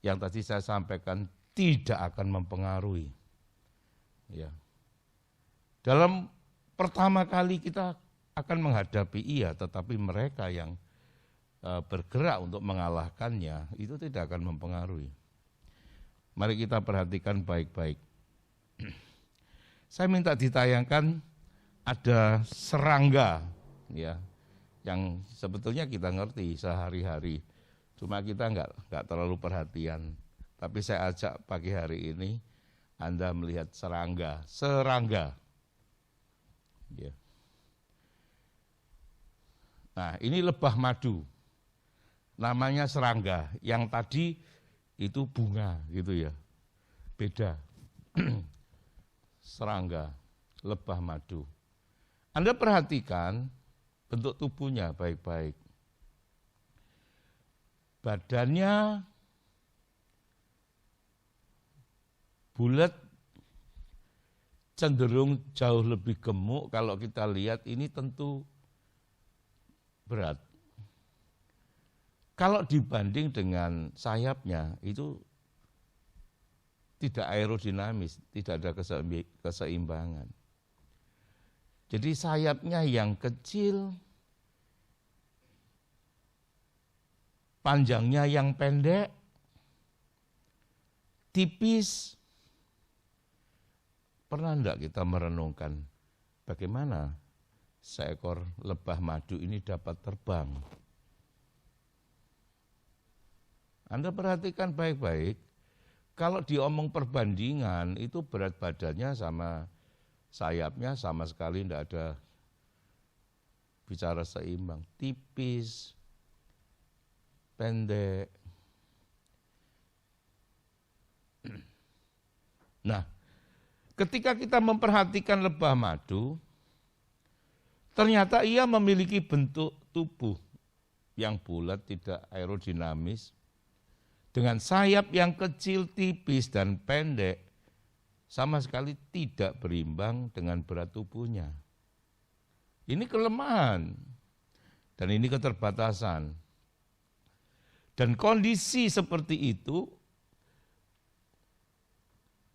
yang tadi saya sampaikan tidak akan mempengaruhi. Ya. Dalam pertama kali kita akan menghadapi tetapi mereka yang bergerak untuk mengalahkannya itu tidak akan mempengaruhi. Mari kita perhatikan baik-baik. Saya minta ditayangkan ada serangga, ya, yang sebetulnya kita ngerti sehari-hari, cuma kita nggak terlalu perhatian. Tapi saya ajak pagi hari ini Anda melihat serangga. Ya. Nah, ini lebah madu. Namanya serangga. Yang tadi itu bunga gitu ya. Beda. Serangga, lebah madu. Anda perhatikan bentuk tubuhnya baik-baik. Badannya bulat, cenderung jauh lebih gemuk. Kalau kita lihat ini tentu berat. Kalau dibanding dengan sayapnya itu tidak aerodinamis, tidak ada keseimbangan. Jadi sayapnya yang kecil, panjangnya yang pendek, tipis. Pernah enggak kita merenungkan bagaimana seekor lebah madu ini dapat terbang? Anda perhatikan baik-baik, kalau diomong perbandingan itu berat badannya sama sayapnya sama sekali tidak ada bicara seimbang, tipis, pendek. Nah, ketika kita memperhatikan lebah madu, ternyata ia memiliki bentuk tubuh yang bulat, tidak aerodinamis, dengan sayap yang kecil, tipis, dan pendek, sama sekali tidak berimbang dengan berat tubuhnya. Ini kelemahan, dan ini keterbatasan. Dan kondisi seperti itu,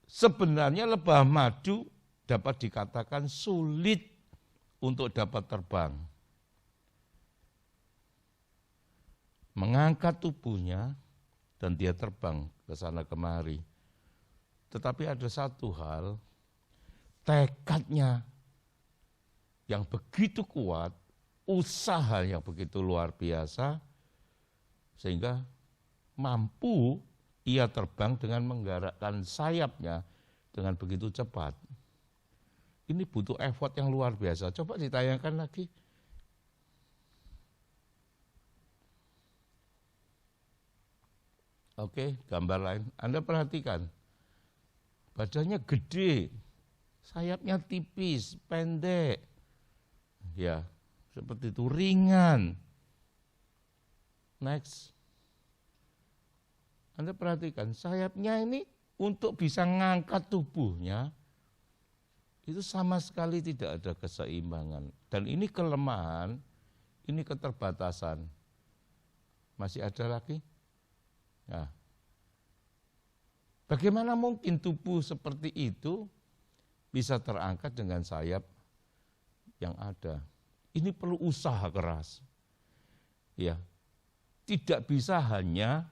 sebenarnya lebah madu dapat dikatakan sulit untuk dapat terbang. Mengangkat tubuhnya, dan dia terbang ke sana kemari. Tetapi ada satu hal, tekadnya yang begitu kuat, usaha yang begitu luar biasa, sehingga mampu ia terbang dengan menggerakkan sayapnya dengan begitu cepat. Ini butuh effort yang luar biasa. Coba ditayangkan lagi. Oke, gambar lain. Anda perhatikan, badannya gede, sayapnya tipis, pendek, ya seperti itu, ringan. Next, Anda perhatikan, sayapnya ini untuk bisa ngangkat tubuhnya, itu sama sekali tidak ada keseimbangan. Dan ini kelemahan, ini keterbatasan. Masih ada lagi? Nah, bagaimana mungkin tubuh seperti itu bisa terangkat dengan sayap yang ada? Ini perlu usaha keras. Ya, tidak bisa hanya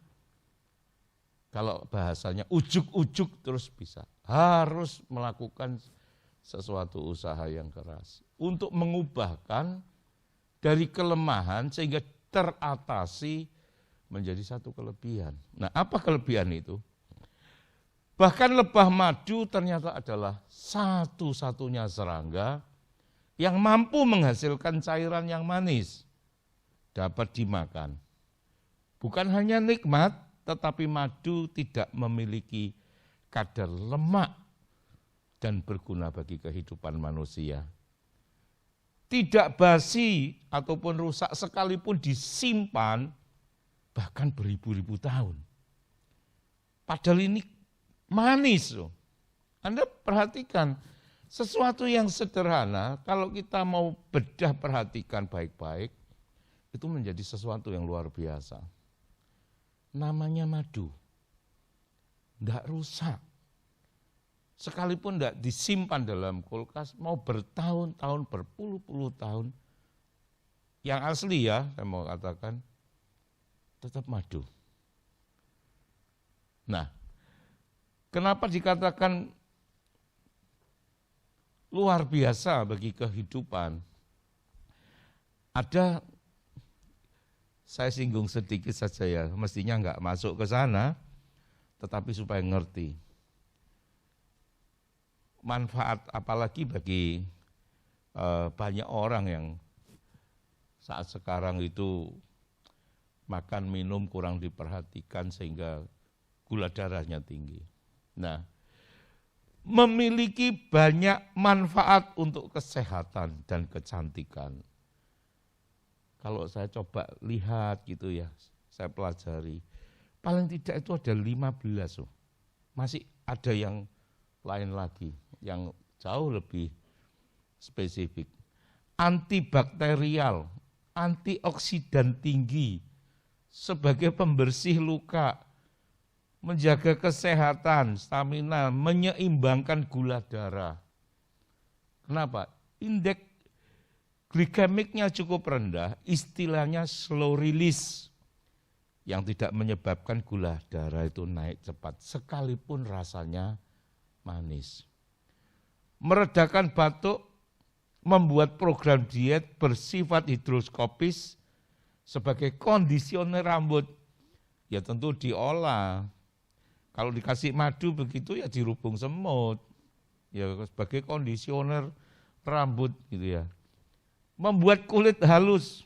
kalau bahasanya ujuk-ujuk terus bisa. Harus melakukan sesuatu usaha yang keras untuk mengubahkan dari kelemahan sehingga teratasi menjadi satu kelebihan. Nah, apa kelebihan itu? Bahkan lebah madu ternyata adalah satu-satunya serangga yang mampu menghasilkan cairan yang manis, dapat dimakan. Bukan hanya nikmat, tetapi madu tidak memiliki kadar lemak dan berguna bagi kehidupan manusia. Tidak basi ataupun rusak sekalipun disimpan bahkan beribu-ribu tahun. Padahal ini manis loh. Anda perhatikan, sesuatu yang sederhana kalau kita mau bedah perhatikan baik-baik, itu menjadi sesuatu yang luar biasa. Namanya madu. Tidak rusak. Sekalipun tidak disimpan dalam kulkas, mau bertahun-tahun, berpuluh-puluh tahun, yang asli ya, saya mau katakan, tetap madu. Nah, kenapa dikatakan luar biasa bagi kehidupan? Ada, saya singgung sedikit saja ya, mestinya enggak masuk ke sana, tetapi supaya ngerti. Manfaat apalagi bagi banyak orang yang saat sekarang itu makan minum kurang diperhatikan sehingga gula darahnya tinggi. Nah, memiliki banyak manfaat untuk kesehatan dan kecantikan. Kalau saya coba lihat gitu ya, saya pelajari, paling tidak itu ada 15 loh. Masih ada yang lain lagi, yang jauh lebih spesifik. Antibakterial, antioksidan tinggi, sebagai pembersih luka, menjaga kesehatan, stamina, menyeimbangkan gula darah. Kenapa? Indeks glikemiknya cukup rendah, istilahnya slow release, yang tidak menyebabkan gula darah itu naik cepat, sekalipun rasanya manis. Meredakan batuk, membuat program diet bersifat hidroskopis sebagai kondisioner rambut. Ya tentu diolah. Kalau dikasih madu begitu ya dirubung semut. Ya sebagai kondisioner rambut gitu ya. Membuat kulit halus.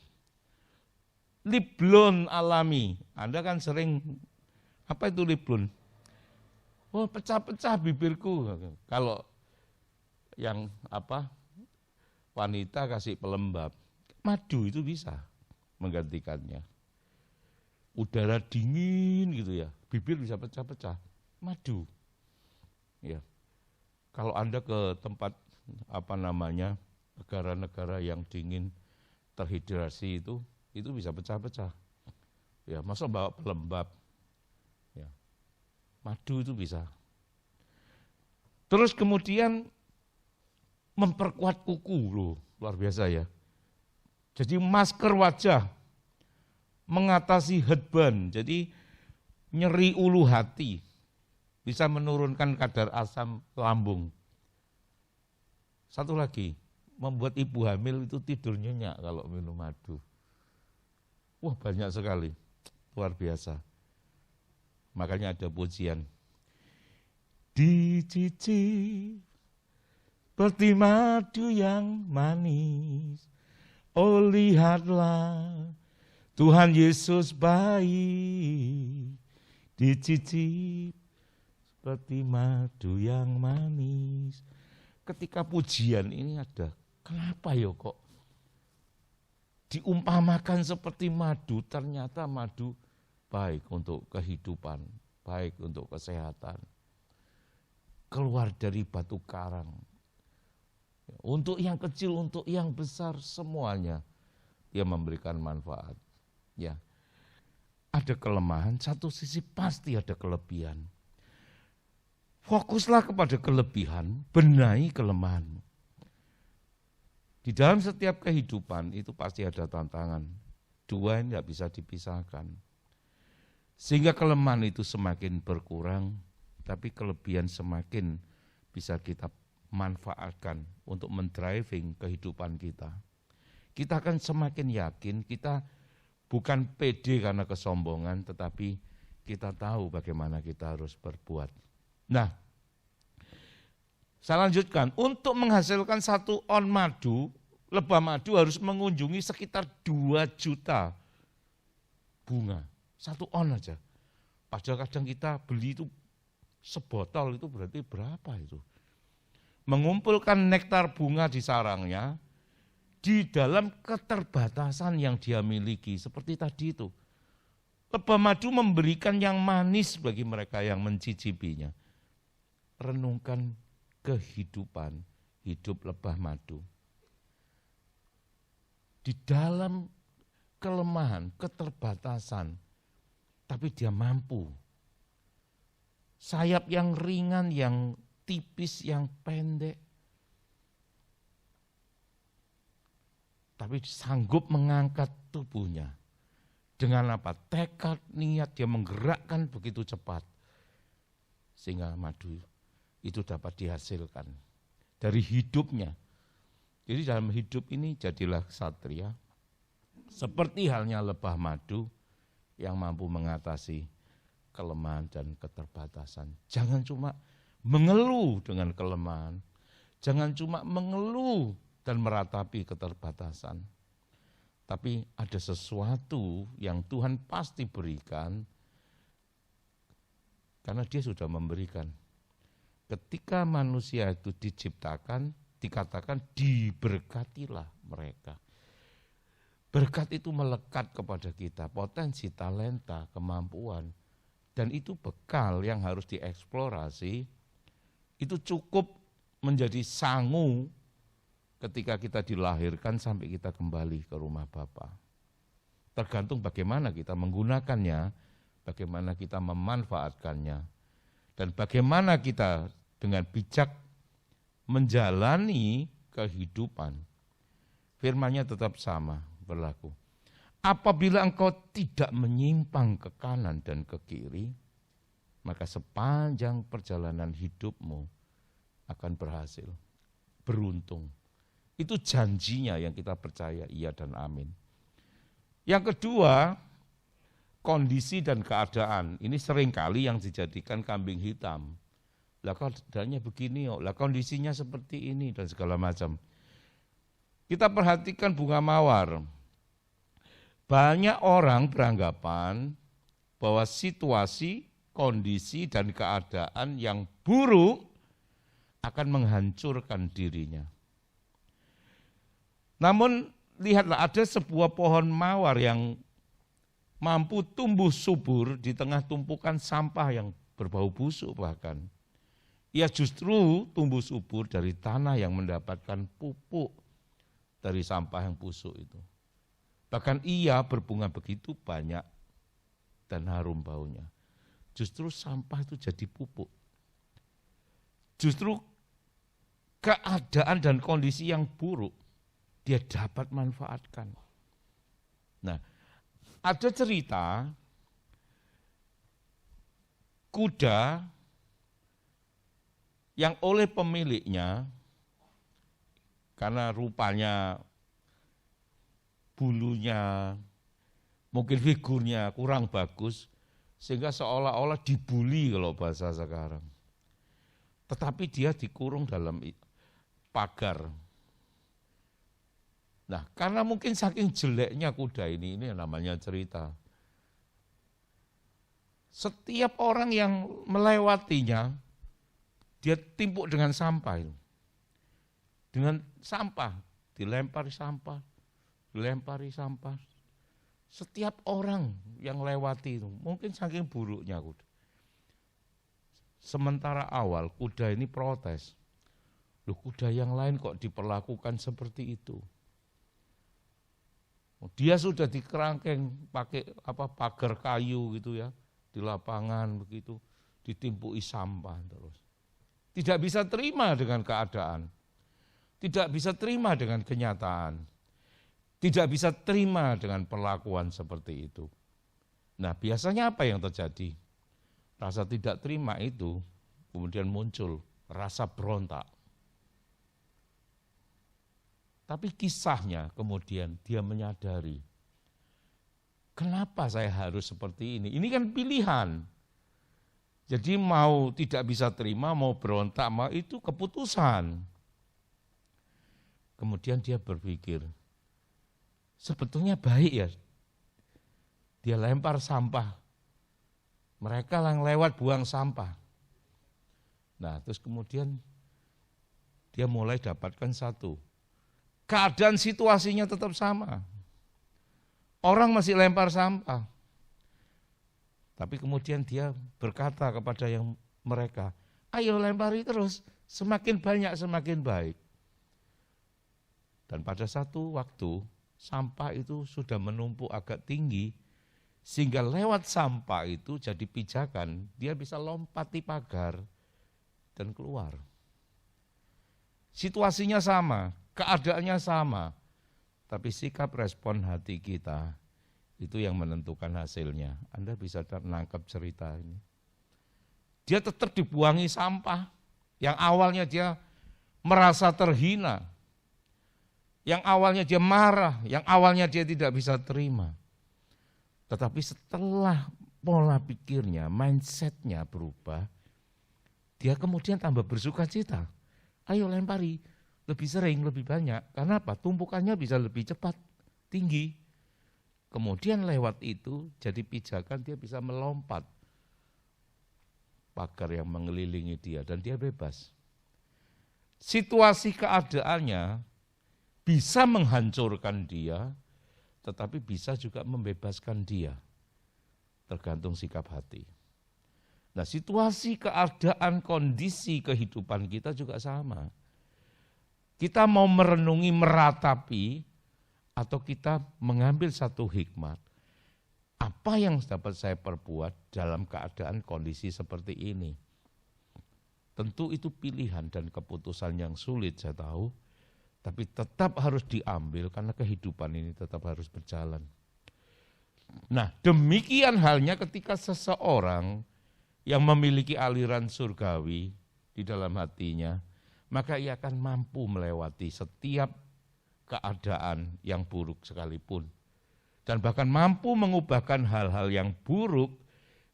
Lip balm alami. Anda kan sering, apa itu lip balm? Oh, pecah-pecah bibirku. Kalau yang apa wanita kasih pelembab, madu itu bisa menggantikannya. Udara dingin gitu ya, bibir bisa pecah-pecah, madu. Ya. Kalau Anda ke tempat apa namanya negara-negara yang dingin terhidrasi itu bisa pecah-pecah. Ya, masa bawa pelembab. Ya. Madu itu bisa. Terus kemudian memperkuat kuku loh, luar biasa ya. Jadi masker wajah, mengatasi headburn, jadi nyeri ulu hati, bisa menurunkan kadar asam lambung. Satu lagi, membuat ibu hamil itu tidur nyenyak kalau minum madu. Wah banyak sekali, luar biasa. Makanya ada pujian. Dicicip seperti madu yang manis, oh lihatlah Tuhan Yesus baik, dicicip seperti madu yang manis. Ketika pujian ini ada, kenapa ya kok diumpamakan seperti madu, ternyata madu baik untuk kehidupan, baik untuk kesehatan. Keluar dari batu karang. Untuk yang kecil, untuk yang besar, semuanya dia memberikan manfaat. Ya, ada kelemahan, satu sisi pasti ada kelebihan. Fokuslah kepada kelebihan, benahi kelemahanmu. Di dalam setiap kehidupan itu pasti ada tantangan. Dua ini tidak bisa dipisahkan. Sehingga kelemahan itu semakin berkurang, tapi kelebihan semakin bisa kita manfaatkan untuk mendriving kehidupan kita. Kita akan semakin yakin, kita bukan pede karena kesombongan, tetapi kita tahu bagaimana kita harus berbuat. Nah, saya lanjutkan, untuk menghasilkan 1 on madu, lebah madu harus mengunjungi sekitar 2 juta bunga 1 on aja. Padahal kadang kita beli itu sebotol itu berarti berapa itu? Mengumpulkan nektar bunga di sarangnya di dalam keterbatasan yang dia miliki. Seperti tadi itu. Lebah madu memberikan yang manis bagi mereka yang mencicipinya. Renungkan kehidupan, hidup lebah madu. Di dalam kelemahan, keterbatasan, tapi dia mampu. Sayap yang ringan, yang tipis, yang pendek. Tapi sanggup mengangkat tubuhnya. Dengan apa? Tekad, niat, dia menggerakkan begitu cepat. Sehingga madu itu dapat dihasilkan dari hidupnya. Jadi dalam hidup ini jadilah ksatria. Seperti halnya lebah madu yang mampu mengatasi kelemahan dan keterbatasan. Jangan cuma mengeluh dengan kelemahan. Jangan cuma mengeluh dan meratapi keterbatasan. Tapi ada sesuatu yang Tuhan pasti berikan karena dia sudah memberikan. Ketika manusia itu diciptakan, dikatakan diberkatilah mereka. Berkat itu melekat kepada kita, potensi, talenta, kemampuan. Dan itu bekal yang harus dieksplorasi, itu cukup menjadi sangu ketika kita dilahirkan sampai kita kembali ke rumah Bapa. Tergantung bagaimana kita menggunakannya, bagaimana kita memanfaatkannya, dan bagaimana kita dengan bijak menjalani kehidupan. Firman-Nya tetap sama berlaku. Apabila engkau tidak menyimpang ke kanan dan ke kiri, maka sepanjang perjalanan hidupmu akan berhasil, beruntung. Itu janjinya yang kita percaya, iya dan amin. Yang kedua, kondisi dan keadaan. Ini seringkali yang dijadikan kambing hitam. Lah keadaannya begini, lah kondisinya seperti ini dan segala macam. Kita perhatikan bunga mawar. Banyak orang beranggapan bahwa situasi, kondisi, dan keadaan yang buruk akan menghancurkan dirinya. Namun lihatlah, ada sebuah pohon mawar yang mampu tumbuh subur di tengah tumpukan sampah yang berbau busuk bahkan. Ia justru tumbuh subur dari tanah yang mendapatkan pupuk dari sampah yang busuk itu. Bahkan ia berbunga begitu banyak dan harum baunya. Justru sampah itu jadi pupuk. Justru keadaan dan kondisi yang buruk dia dapat manfaatkan. Nah, ada cerita kuda yang oleh pemiliknya, karena rupanya, bulunya, mungkin figurnya kurang bagus, sehingga seolah-olah dibully kalau bahasa sekarang. Tetapi dia dikurung dalam pagar. Nah, karena mungkin saking jeleknya kuda ini namanya cerita. Setiap orang yang melewatinya, dia timpuk dengan sampah itu. Dengan sampah, dilempari sampah, dilempari sampah. Setiap orang yang lewati itu, mungkin saking buruknya kuda. Sementara awal kuda ini protes. Loh, kuda yang lain kok diperlakukan seperti itu? Dia sudah dikerangkeng pakai pagar kayu gitu ya, di lapangan begitu, ditimpuki sampah terus. Tidak bisa terima dengan keadaan. Tidak bisa terima dengan kenyataan. Tidak bisa terima dengan perlakuan seperti itu. Nah, biasanya apa yang terjadi? Rasa tidak terima itu kemudian muncul rasa berontak. Tapi kisahnya kemudian dia menyadari, kenapa saya harus seperti ini? Ini kan pilihan. Jadi mau tidak bisa terima, mau berontak, mau itu keputusan. Kemudian dia berpikir, sebetulnya baik ya dia lempar sampah. Mereka yang lewat buang sampah. Nah, terus kemudian dia mulai dapatkan satu. Keadaan situasinya tetap sama. Orang masih lempar sampah. Tapi kemudian dia berkata kepada yang mereka, ayo lempari terus, semakin banyak semakin baik. Dan pada satu waktu, sampah itu sudah menumpuk agak tinggi, sehingga lewat sampah itu jadi pijakan, dia bisa lompati pagar dan keluar. Situasinya sama, keadaannya sama, tapi sikap respon hati kita itu yang menentukan hasilnya. Anda bisa menangkap cerita ini. Dia tetap dibuangi sampah, yang awalnya dia merasa terhina, yang awalnya dia marah, yang awalnya dia tidak bisa terima. Tetapi setelah pola pikirnya, mindsetnya berubah, dia kemudian tambah bersuka cita. Ayo lempari, lebih sering, lebih banyak. Karena apa? Tumpukannya bisa lebih cepat, tinggi. Kemudian lewat itu jadi pijakan, dia bisa melompat pagar yang mengelilingi dia dan dia bebas. Situasi keadaannya bisa menghancurkan dia, tetapi bisa juga membebaskan dia, tergantung sikap hati. Nah, situasi, keadaan, kondisi kehidupan kita juga sama. Kita mau merenungi, meratapi, atau kita mengambil satu hikmat. Apa yang dapat saya perbuat dalam keadaan kondisi seperti ini? Tentu itu pilihan dan keputusan yang sulit, saya tahu. Tapi tetap harus diambil karena kehidupan ini tetap harus berjalan. Nah, demikian halnya ketika seseorang yang memiliki aliran surgawi di dalam hatinya, maka ia akan mampu melewati setiap keadaan yang buruk sekalipun. Dan bahkan mampu mengubahkan hal-hal yang buruk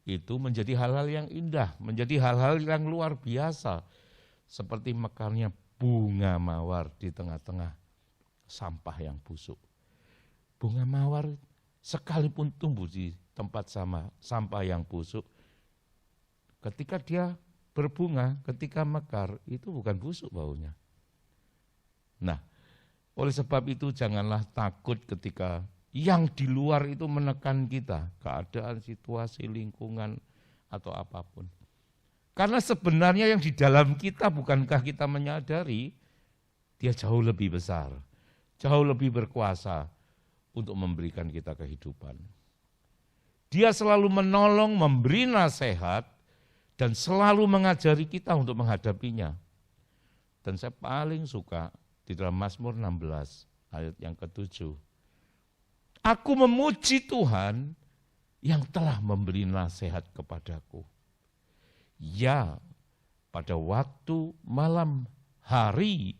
itu menjadi hal-hal yang indah, menjadi hal-hal yang luar biasa. Seperti mekarnya bunga mawar di tengah-tengah sampah yang busuk. Bunga mawar sekalipun tumbuh di tempat sampah yang busuk, ketika dia berbunga, ketika mekar, itu bukan busuk baunya. Nah, oleh sebab itu janganlah takut ketika yang di luar itu menekan kita, keadaan, situasi, lingkungan, atau apapun. Karena sebenarnya yang di dalam kita, bukankah kita menyadari, dia jauh lebih besar, jauh lebih berkuasa untuk memberikan kita kehidupan. Dia selalu menolong, memberi nasihat, dan selalu mengajari kita untuk menghadapinya. Dan saya paling suka di dalam Mazmur 16, ayat yang ke-7. Aku memuji Tuhan yang telah memberi nasihat kepadaku. Ya, pada waktu malam hari,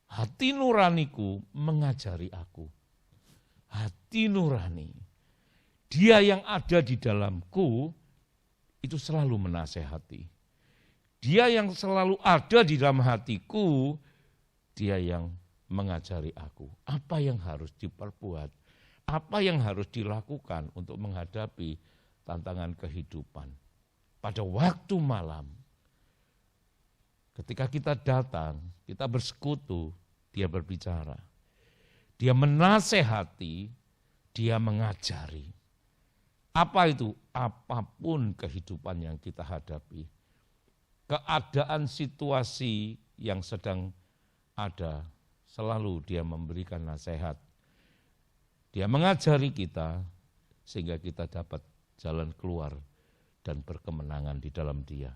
hati nuraniku mengajari aku. Hati nurani, dia yang ada di dalamku, itu selalu menasehati. Dia yang selalu ada di dalam hatiku, dia yang mengajari aku. Apa yang harus diperbuat, apa yang harus dilakukan untuk menghadapi tantangan kehidupan. Pada waktu malam, ketika kita datang, kita bersekutu, dia berbicara. Dia menasehati, dia mengajari. Apa itu? Apapun kehidupan yang kita hadapi. Keadaan situasi yang sedang ada, selalu dia memberikan nasihat. Dia mengajari kita, sehingga kita dapat jalan keluar dan berkemenangan di dalam dia.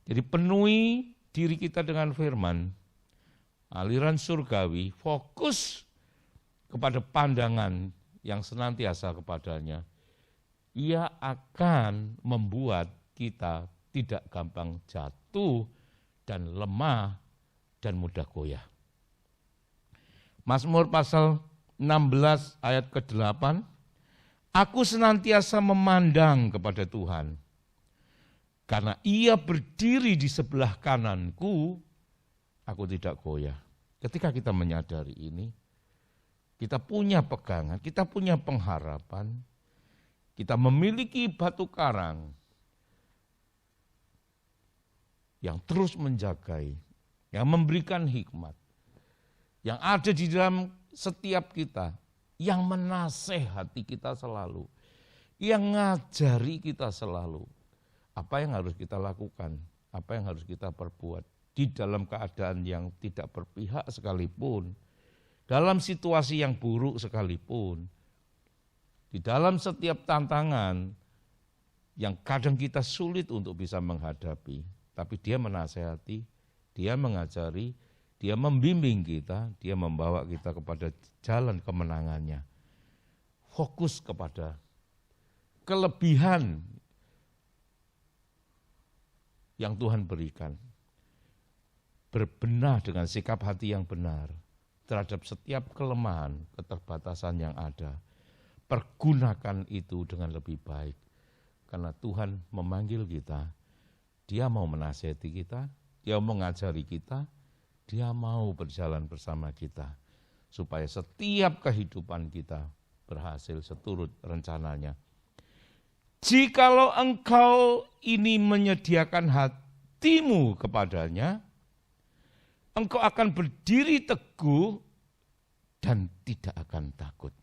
Jadi penuhi diri kita dengan firman, aliran surgawi, fokus kepada pandangan yang senantiasa kepadanya. Ia akan membuat kita tidak gampang jatuh dan lemah dan mudah goyah. Mazmur pasal 16 ayat ke-8, aku senantiasa memandang kepada Tuhan, karena ia berdiri di sebelah kananku, aku tidak goyah. Ketika kita menyadari ini, kita punya pegangan, kita punya pengharapan, kita memiliki batu karang yang terus menjagai, yang memberikan hikmat, yang ada di dalam setiap kita, yang menasehati kita selalu, yang ngajari kita selalu, apa yang harus kita lakukan, apa yang harus kita perbuat, di dalam keadaan yang tidak berpihak sekalipun, dalam situasi yang buruk sekalipun, di dalam setiap tantangan yang kadang kita sulit untuk bisa menghadapi, tapi dia menasehati, dia mengajari, dia membimbing kita, dia membawa kita kepada jalan kemenangannya. Fokus kepada kelebihan yang Tuhan berikan. Berbenah dengan sikap hati yang benar terhadap setiap kelemahan, keterbatasan yang ada. Pergunakan itu dengan lebih baik. Karena Tuhan memanggil kita, Dia mau menasihati kita, Dia mau mengajari kita, Dia mau berjalan bersama kita. Supaya setiap kehidupan kita berhasil seturut rencananya. Jikalau engkau ini menyediakan hatimu kepadanya, engkau akan berdiri teguh dan tidak akan takut.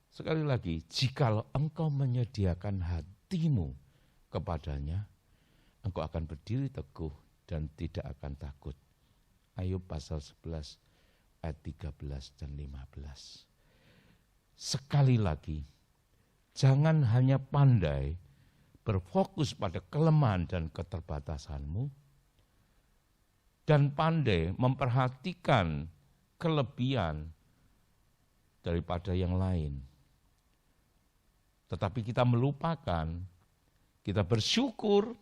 Sekali lagi, jikalau engkau menyediakan hatimu kepadanya, engkau akan berdiri teguh dan tidak akan takut. Ayub pasal 11 ayat 13 dan 15. Sekali lagi, jangan hanya pandai berfokus pada kelemahan dan keterbatasanmu, dan pandai memperhatikan kelebihan daripada yang lain. Tetapi kita melupakan, kita bersyukur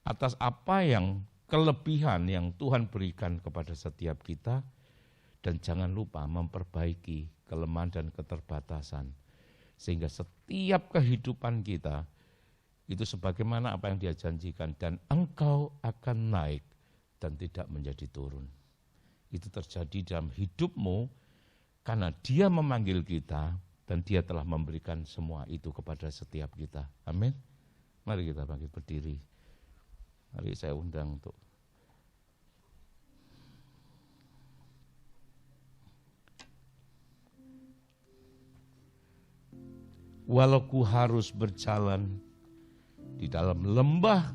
atas apa yang kelebihan yang Tuhan berikan kepada setiap kita, dan jangan lupa memperbaiki kelemahan dan keterbatasan. Sehingga setiap kehidupan kita itu sebagaimana apa yang Dia janjikan, dan engkau akan naik dan tidak menjadi turun. Itu terjadi dalam hidupmu karena Dia memanggil kita dan Dia telah memberikan semua itu kepada setiap kita. Amin. Mari kita bangkit berdiri. Mari saya undang untuk walau ku harus berjalan di dalam lembah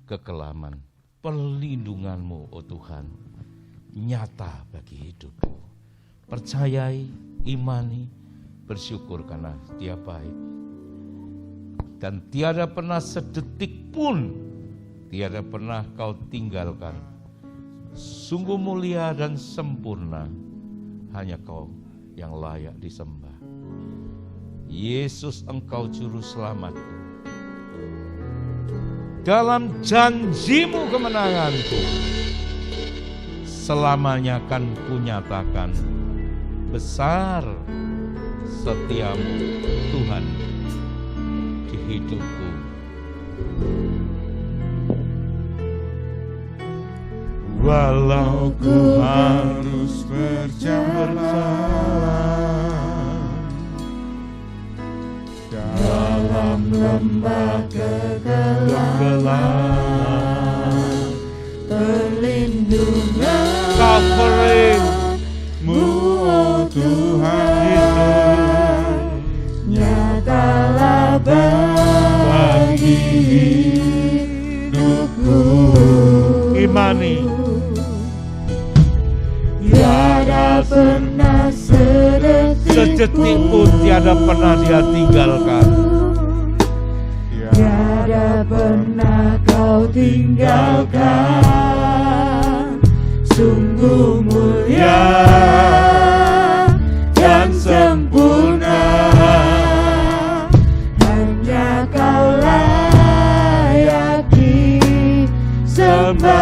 kekelaman, perlindungan-Mu, oh Tuhan, nyata bagi hidupku. Percayai, imani, bersyukur karena Dia baik. Dan tiada pernah sedetik pun, tiada pernah Kau tinggalkan. Sungguh mulia dan sempurna, hanya Kau yang layak disembah. Yesus, Engkau Juru Selamatku. Dalam janji-Mu kemenanganku, selamanya akan kunyatakan besar setiamu Tuhan di hidupku. Walau ku harus berjalan dalam lembah kegelapan, perlindungan Kau-Mu, oh Tuhan, nyatalah bagi hidupku. Imani, tiada pernah sedetik pun tiada pernah Dia tinggalkan. Tiada pernah Kau tinggalkan. Sungguh mulia dan sempurna, hanya Kau layak disembah.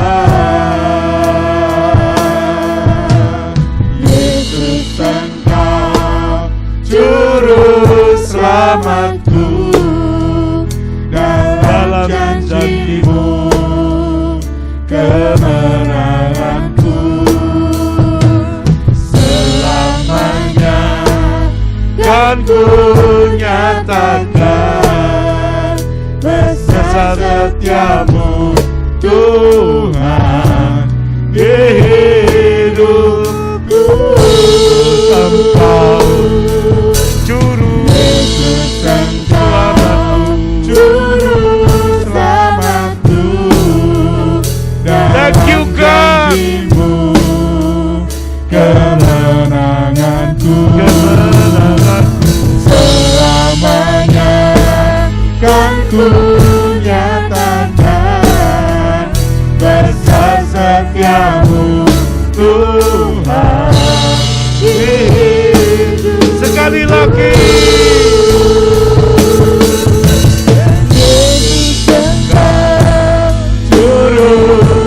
Yesus, Engkau Juru Selamatku, dalam janji-Mu kemenanganku. nyatakan besar setiamu Tuhan di hidupku. Engkau juru selamatku, juru selamatku, dan janjimu kemenanganku, selamanya kan ku nyatakan besar setiamu Tuhan. Sekali lagi, Yesus Engkau juru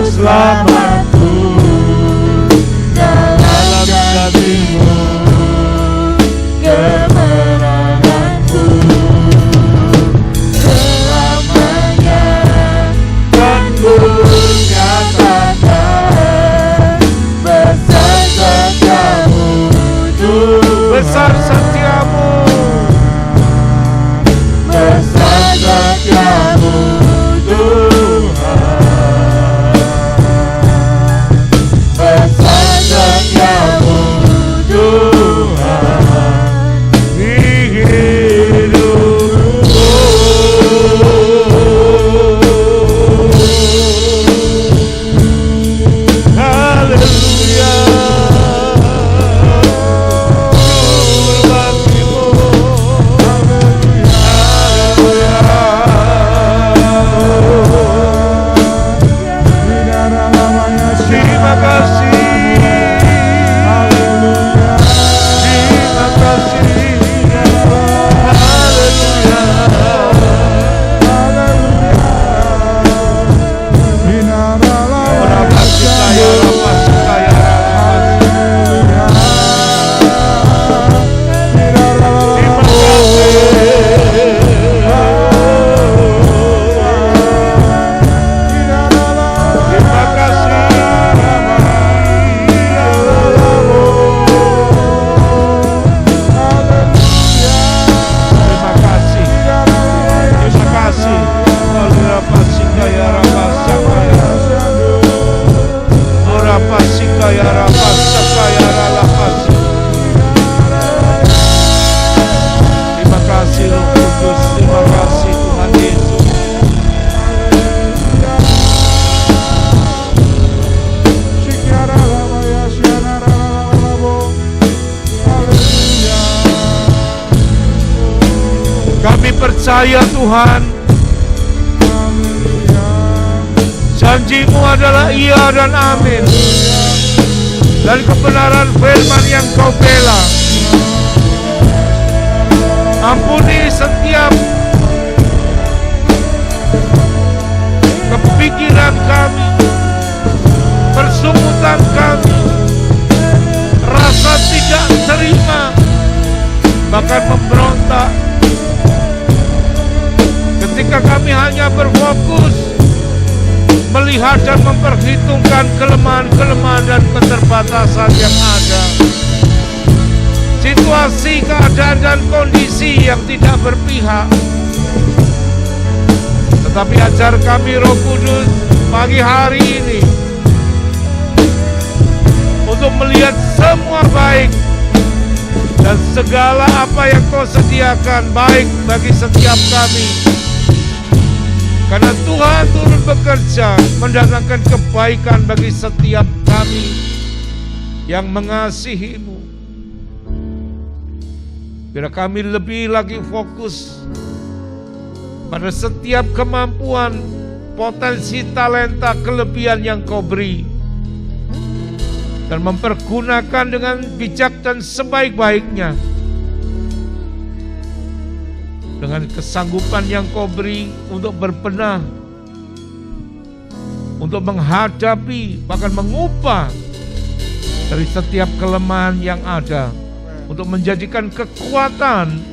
selamatku, dalam janjimu kemenanganku, selamanya kan ku nyatakan besar setiamu Tuhan. Besar setiamu, besar setiamu Tuhan, besar setiamu Tuhan di hidupku. Haleluya. Terima kasih. Haleluya. Terima kasih. Haleluya. Berapa kita ya Rabbah, kita ya percaya Tuhan, janji-Mu adalah iya dan amin, dan kebenaran firman yang Kau bela. Ampuni setiap kepikiran kami, persungutan kami, rasa tidak terima, bahkan memberontak, ketika kami hanya berfokus melihat dan memperhitungkan kelemahan-kelemahan dan keterbatasan yang ada, situasi, keadaan, dan kondisi yang tidak berpihak. Tetapi ajar kami Roh Kudus pagi hari ini untuk melihat semua baik dan segala apa yang Kau sediakan baik bagi setiap kami. Karena Tuhan turut bekerja mendatangkan kebaikan bagi setiap kami yang mengasihi-Mu. Biar kami lebih lagi fokus pada setiap kemampuan, potensi, talenta, kelebihan yang Kau beri, dan mempergunakan dengan bijak dan sebaik-baiknya dengan kesanggupan yang Kau beri untuk berbenah, untuk menghadapi, bahkan mengubah dari setiap kelemahan yang ada, untuk menjadikan kekuatan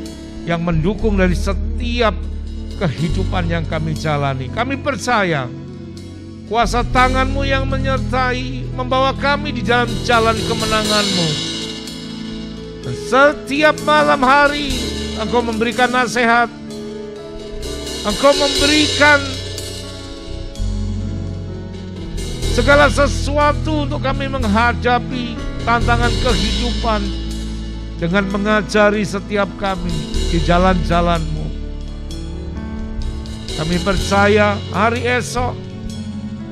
yang mendukung dari setiap kehidupan yang kami jalani. Kami percaya kuasa tangan-Mu yang menyertai, membawa kami di dalam jalan kemenangan-Mu. Dan setiap malam hari Engkau memberikan nasihat, Engkau memberikan segala sesuatu untuk kami menghadapi tantangan kehidupan dengan mengajari setiap kami di jalan-jalan-Mu. Kami percaya hari esok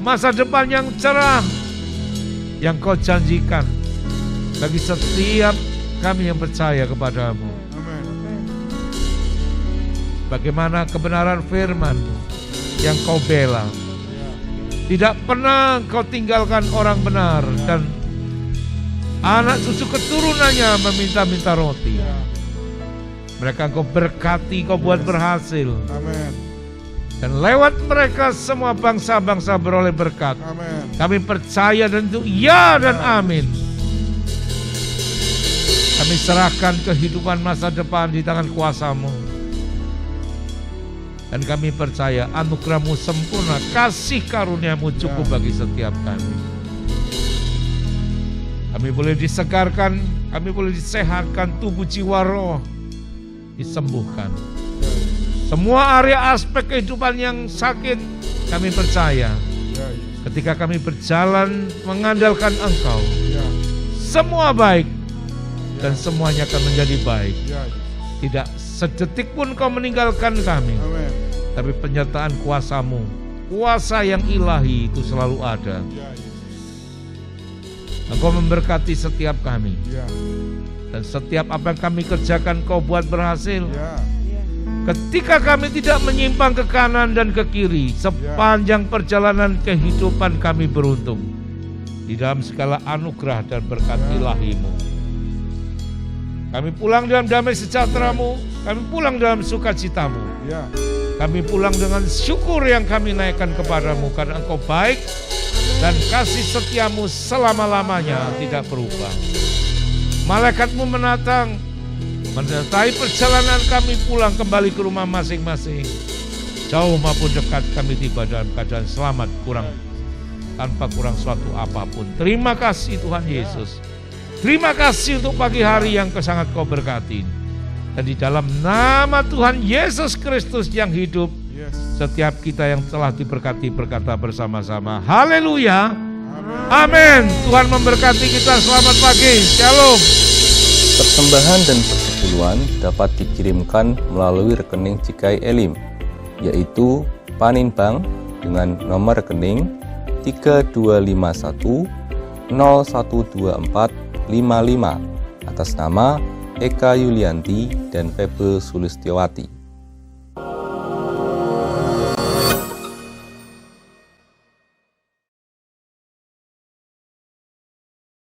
masa depan yang cerah yang Kau janjikan bagi setiap kami yang percaya kepada-Mu. Bagaimana kebenaran firman-Mu yang Kau bela. Tidak pernah Kau tinggalkan orang benar dan anak cucu keturunannya meminta-minta roti. Mereka Kau berkati, Kau buat berhasil. Dan lewat mereka semua bangsa-bangsa beroleh berkat. Kami percaya dan itu ya dan amin. Kami serahkan kehidupan masa depan di tangan kuasa-Mu. Dan kami percaya anugerah-Mu sempurna, kasih karunia-Mu cukup bagi setiap kami. Kami boleh disegarkan, kami boleh disehatkan, tubuh jiwa roh disembuhkan. Semua area aspek kehidupan yang sakit kami percaya. Ketika kami berjalan mengandalkan Engkau, semua baik dan semuanya akan menjadi baik. Tidak sedetik pun Kau meninggalkan kami. Tapi penyertaan kuasa-Mu, kuasa yang ilahi itu selalu ada. Engkau memberkati setiap kami. Dan setiap apa yang kami kerjakan Kau buat berhasil. Ketika kami tidak menyimpang ke kanan dan ke kiri, sepanjang perjalanan kehidupan kami beruntung di dalam segala anugerah dan berkat ilahi-Mu. Kami pulang dalam damai sejahtera-Mu, kami pulang dalam sukacita-Mu. Kami pulang dengan syukur yang kami naikkan kepada-Mu karena Engkau baik dan kasih setia-Mu selama-lamanya tidak berubah. Malaikat-Mu menatang, menyertai perjalanan kami pulang kembali ke rumah masing-masing. Jauh maupun dekat kami tiba dalam keadaan selamat, tanpa kurang suatu apapun. Terima kasih Tuhan Yesus. Terima kasih untuk pagi hari yang sangat Kau berkati. Dan di dalam nama Tuhan Yesus Kristus yang hidup, setiap kita yang telah diberkati berkata bersama-sama, haleluya, amin. Tuhan memberkati kita, selamat pagi, shalom. Persembahan dan persepuluhan dapat dikirimkan melalui rekening JKI Elim, yaitu Paninbank dengan nomor rekening 3251 012455 atas nama Eka Yulianti dan Febe Sulistiowati.